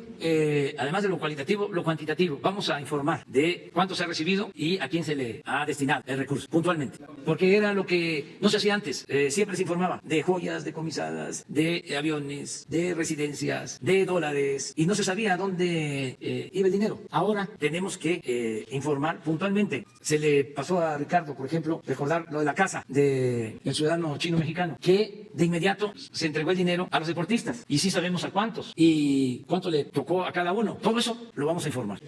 S1: además de lo cualitativo, lo cuantitativo. Vamos a informar de cuánto se ha recibido y a quién se le ha destinado el recurso, puntualmente. Porque era lo que no se hacía antes. Siempre se informaba de joyas decomisadas, de aviones, de residencias, de dólares, y no se sabía a dónde iba el dinero. Ahora tenemos que informar puntualmente. Se le pasó a Ricardo, por ejemplo, recordar lo de la casa del ciudadano chino-mexicano, que de inmediato se entregó el dinero a los deportistas. Y sí sabemos a cuántos y cuánto le tocó a cada uno. Todo eso lo vamos a informar.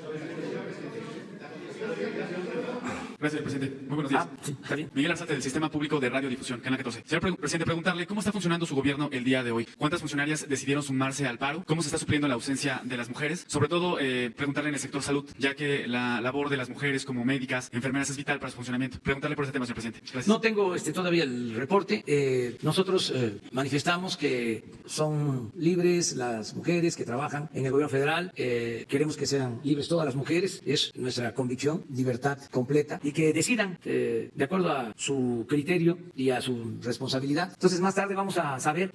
S14: Gracias, presidente. Muy buenos días.
S1: Sí, está bien.
S14: Miguel Arzate, del Sistema Público de Radiodifusión, Canal 14. Señor presidente, preguntarle cómo está funcionando su gobierno el día de hoy. ¿Cuántas funcionarias decidieron sumarse al paro? ¿Cómo se está supliendo la ausencia de las mujeres? Sobre todo, preguntarle en el sector salud, ya que la labor de las mujeres como médicas, enfermeras es vital para su funcionamiento. Preguntarle por ese tema, señor presidente. Gracias.
S1: No tengo todavía el reporte. Nosotros manifestamos que son libres las mujeres que trabajan en el gobierno federal. Queremos que sean libres todas las mujeres. Es nuestra convicción, libertad completa. Y que decidan de acuerdo a su criterio y a su responsabilidad. Entonces más tarde vamos a saber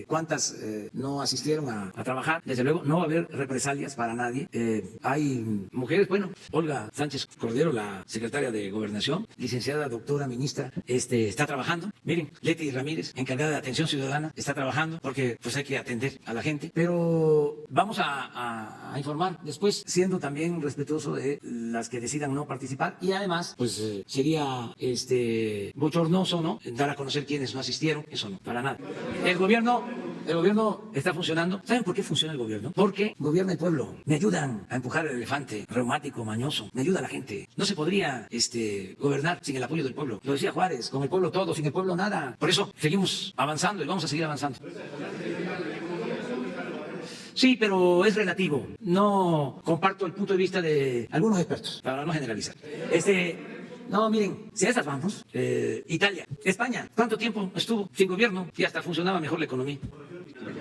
S1: cuántas no asistieron a trabajar. Desde luego no va a haber represalias para nadie. Hay mujeres, bueno, Olga Sánchez Cordero, la secretaria de Gobernación, licenciada, doctora, ministra, está trabajando. Miren, Leti Ramírez, encargada de atención ciudadana, está trabajando porque pues hay que atender a la gente. Pero vamos a informar después, siendo también respetuoso de las que decidan no participar, y además pues sería bochornoso, ¿no?, dar a conocer quiénes no asistieron. Eso no, para nada. El gobierno está funcionando. ¿Saben por qué funciona el gobierno? Porque gobierna el pueblo. Me ayudan a empujar el elefante reumático, mañoso. Me ayuda la gente. No se podría gobernar sin el apoyo del pueblo. Lo decía Juárez, con el pueblo todo, sin el pueblo nada. Por eso seguimos avanzando y vamos a seguir avanzando. Sí, pero es relativo. No comparto el punto de vista de algunos expertos, para no generalizar. No, miren, si a esas vamos, Italia, España, ¿cuánto tiempo estuvo sin gobierno y hasta funcionaba mejor la economía?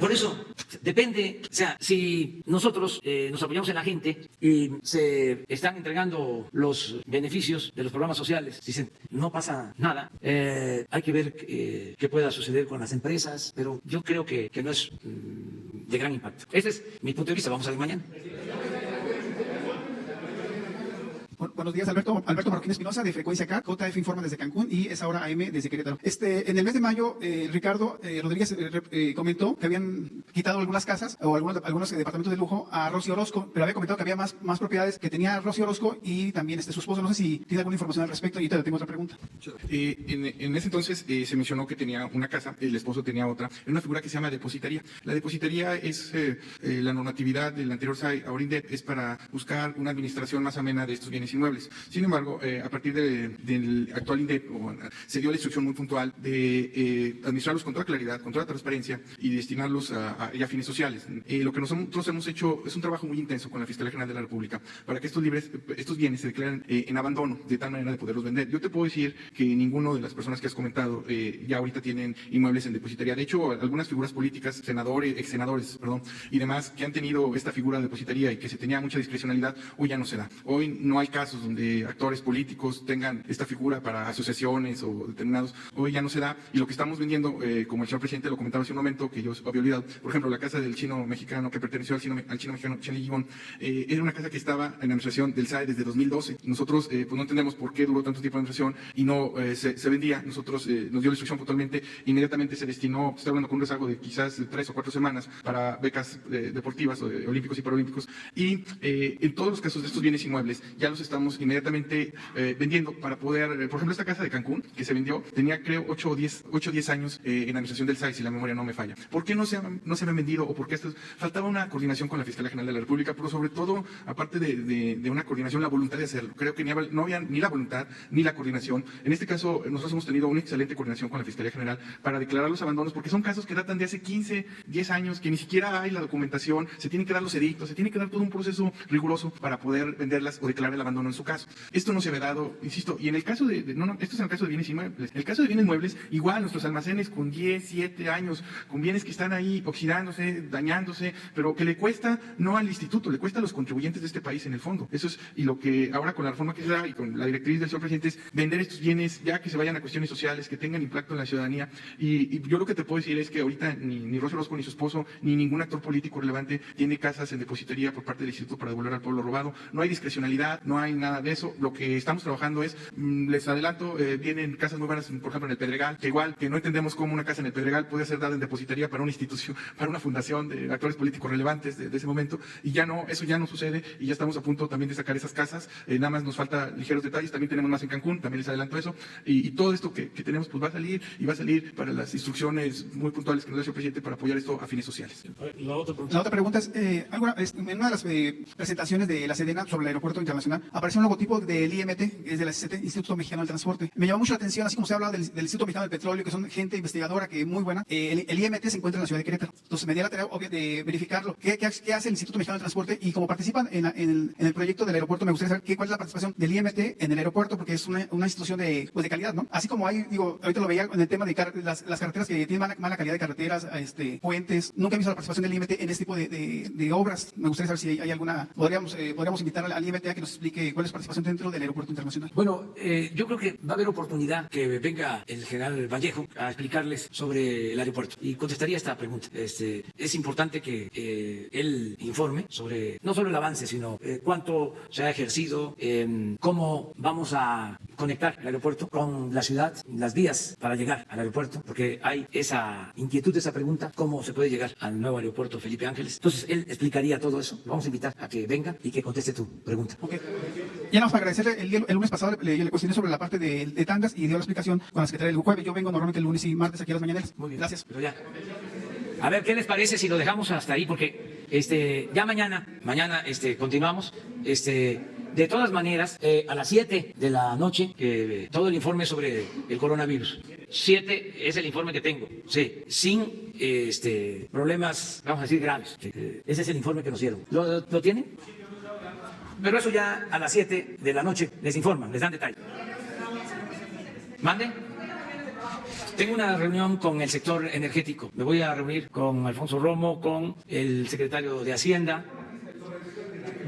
S1: Por eso, depende, o sea, si nosotros nos apoyamos en la gente y se están entregando los beneficios de los programas sociales, dicen, no pasa nada, hay que ver qué pueda suceder con las empresas, pero yo creo que no es de gran impacto. Ese es mi punto de vista, vamos a ver mañana.
S15: Buenos días, Alberto Marroquín Espinosa, de Frecuencia K, JF informa desde Cancún y es ahora AM desde Querétaro. En el mes de mayo, Ricardo Rodríguez comentó que habían quitado algunas casas o algunos departamentos de lujo a Rosy Orozco, pero había comentado que había más propiedades que tenía Rosy Orozco y también su esposo. No sé si tiene alguna información al respecto y te tengo otra pregunta.
S3: En ese entonces se mencionó que tenía una casa, el esposo tenía otra, en una figura que se llama depositaría. La depositaría es la normatividad del anterior SAI a Orindet, es para buscar una administración más amena de estos bienes inmuebles. Sin embargo, a partir del actual INDEP se dio la instrucción muy puntual de administrarlos con toda claridad, con toda transparencia y destinarlos a fines sociales. Lo que nosotros hemos hecho es un trabajo muy intenso con la Fiscalía General de la República para que estos bienes se declaren en abandono, de tal manera de poderlos vender. Yo te puedo decir que ninguno de las personas que has comentado ya ahorita tienen inmuebles en depositaría. De hecho, algunas figuras políticas, exsenadores, y demás, que han tenido esta figura de depositaría y que se tenía mucha discrecionalidad, hoy ya no se da. Hoy no hay casos donde actores políticos tengan esta figura para asociaciones o determinados. Hoy ya no se da. Y lo que estamos vendiendo, como el señor presidente lo comentaba hace un momento, que yo había olvidado, por ejemplo, la casa del chino mexicano que perteneció al chino mexicano Chen Ligibón, era una casa que estaba en la administración del SAE desde 2012. Nosotros pues no entendemos por qué duró tanto tiempo de administración y no se vendía. Nosotros nos dio la instrucción puntualmente, inmediatamente se destinó, estoy hablando con un rezago de quizás 3 o 4 semanas para becas deportivas, olímpicos y paralímpicos, y en todos los casos de estos bienes inmuebles ya los estamos inmediatamente vendiendo para poder, por ejemplo, esta casa de Cancún que se vendió tenía creo 8 o 10 años en administración del SAI, si la memoria no me falla. ¿Por qué no se habían vendido o por qué faltaba una coordinación con la Fiscalía General de la República? Pero sobre todo, aparte de una coordinación, la voluntad de hacerlo. Creo que no había ni la voluntad ni la coordinación. En este caso, nosotros hemos tenido una excelente coordinación con la Fiscalía General para declarar los abandonos, porque son casos que datan de hace 15, 10 años, que ni siquiera hay la documentación, se tienen que dar los edictos, se tiene que dar todo un proceso riguroso para poder venderlas o declarar el abandono en su caso. Esto no se había dado, insisto, y en el caso esto es en el caso de bienes inmuebles. En el caso de bienes muebles, igual nuestros almacenes con 10, 7 años, con bienes que están ahí oxidándose, dañándose, pero que le cuesta no al instituto, le cuesta a los contribuyentes de este país en el fondo. Eso es, y lo que ahora con la reforma que se da y con la directriz del señor presidente es vender estos bienes ya que se vayan a cuestiones sociales, que tengan impacto en la ciudadanía. Y yo lo que te puedo decir es que ahorita ni Rosy Orozco ni su esposo, ni ningún actor político relevante tiene casas en depositaría por parte del instituto para devolver al pueblo robado. No hay discrecionalidad, no hay nada de eso. Lo que estamos trabajando es, les adelanto, vienen casas muy buenas, por ejemplo en el Pedregal, que igual que no entendemos cómo una casa en el Pedregal puede ser dada en depositaría para una institución, para una fundación de actores políticos relevantes de ese momento, y ya no, eso ya no sucede, y ya estamos a punto también de sacar esas casas. Nada más nos falta ligeros detalles, también tenemos más en Cancún, también les adelanto eso, y todo esto que tenemos pues va a salir para las instrucciones muy puntuales que nos da el señor presidente para apoyar esto a fines sociales.
S15: La otra pregunta es, en una de las presentaciones de la Sedena sobre el aeropuerto internacional apareció un logotipo del IMT, que es del Instituto Mexicano del Transporte. Me llamó mucho la atención, así como se ha hablado del Instituto Mexicano del Petróleo, que son gente investigadora que muy buena. El IMT se encuentra en la ciudad de Querétaro. Entonces me dio la tarea obvia de verificarlo. ¿Qué hace el Instituto Mexicano del Transporte? Y como participan en el proyecto del aeropuerto, me gustaría saber cuál es la participación del IMT en el aeropuerto, porque es una institución de calidad, ¿no? Así como hay, ahorita lo veía en el tema de las carreteras que tienen mala calidad de carreteras, puentes. Nunca he visto la participación del IMT en este tipo de obras. Me gustaría saber si hay alguna. Podríamos invitar al IMT a que nos explique cuál es la participación dentro del aeropuerto internacional.
S1: Bueno, yo creo que va a haber oportunidad que venga el general Vallejo a explicarles sobre el aeropuerto y contestaría esta pregunta. Es importante que él informe sobre no solo el avance, sino cuánto se ha ejercido, cómo vamos a conectar el aeropuerto con la ciudad, las vías para llegar al aeropuerto, porque hay esa inquietud, esa pregunta, cómo se puede llegar al nuevo aeropuerto Felipe Ángeles. Entonces, él explicaría todo eso. Lo vamos a invitar a que venga y que conteste tu pregunta.
S15: Okay. Ya nos agradecerle, el lunes pasado le cuestioné sobre la parte de tandas y dio la explicación con la secretaria del jueves. Yo vengo normalmente el lunes y martes aquí a las mañaneras.
S1: Muy bien.
S15: Gracias.
S1: Pero ya. A ver, ¿qué les parece si lo dejamos hasta ahí? Porque ya mañana continuamos. De todas maneras, a las 7 de la noche, todo el informe sobre el coronavirus. 7 es el informe que tengo, sí, sin problemas, vamos a decir, graves. Ese es el informe que nos dieron. ¿Lo tienen? Pero eso ya a las 7 de la noche les informan, les dan detalle. ¿Mande? Tengo una reunión con el sector energético. Me voy a reunir con Alfonso Romo, con el secretario de Hacienda.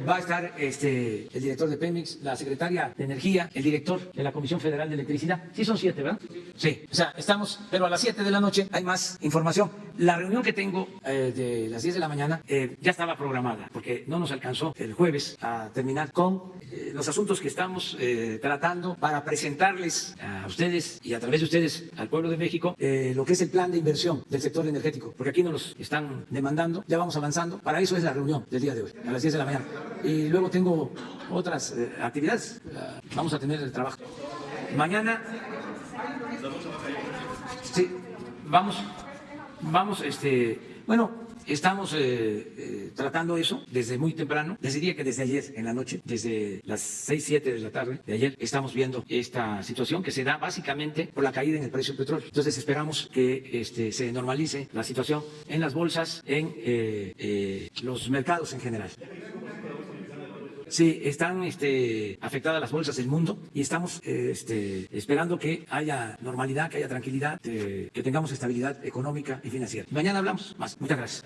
S1: Va a estar el director de Pemex, la secretaria de Energía, el director de la Comisión Federal de Electricidad. Sí son 7, ¿verdad? Sí, o sea, estamos, pero a las 7 de la noche hay más información. La reunión que tengo de las 10 de la mañana ya estaba programada, porque no nos alcanzó el jueves a terminar con los asuntos que estamos tratando para presentarles a ustedes y a través de ustedes al pueblo de México lo que es el plan de inversión del sector energético, porque aquí nos los están demandando, ya vamos avanzando. Para eso es la reunión del día de hoy, a las 10 de la mañana. Y luego tengo otras actividades, vamos a tener el trabajo. Mañana, sí, vamos, bueno, estamos tratando eso desde muy temprano. Les diría que desde ayer en la noche, desde las 6, 7 de la tarde de ayer, estamos viendo esta situación que se da básicamente por la caída en el precio del petróleo. Entonces esperamos que se normalice la situación en las bolsas, en los mercados en general. Sí, están afectadas las bolsas del mundo y estamos esperando que haya normalidad, que haya tranquilidad, que tengamos estabilidad económica y financiera. Mañana hablamos más. Muchas gracias.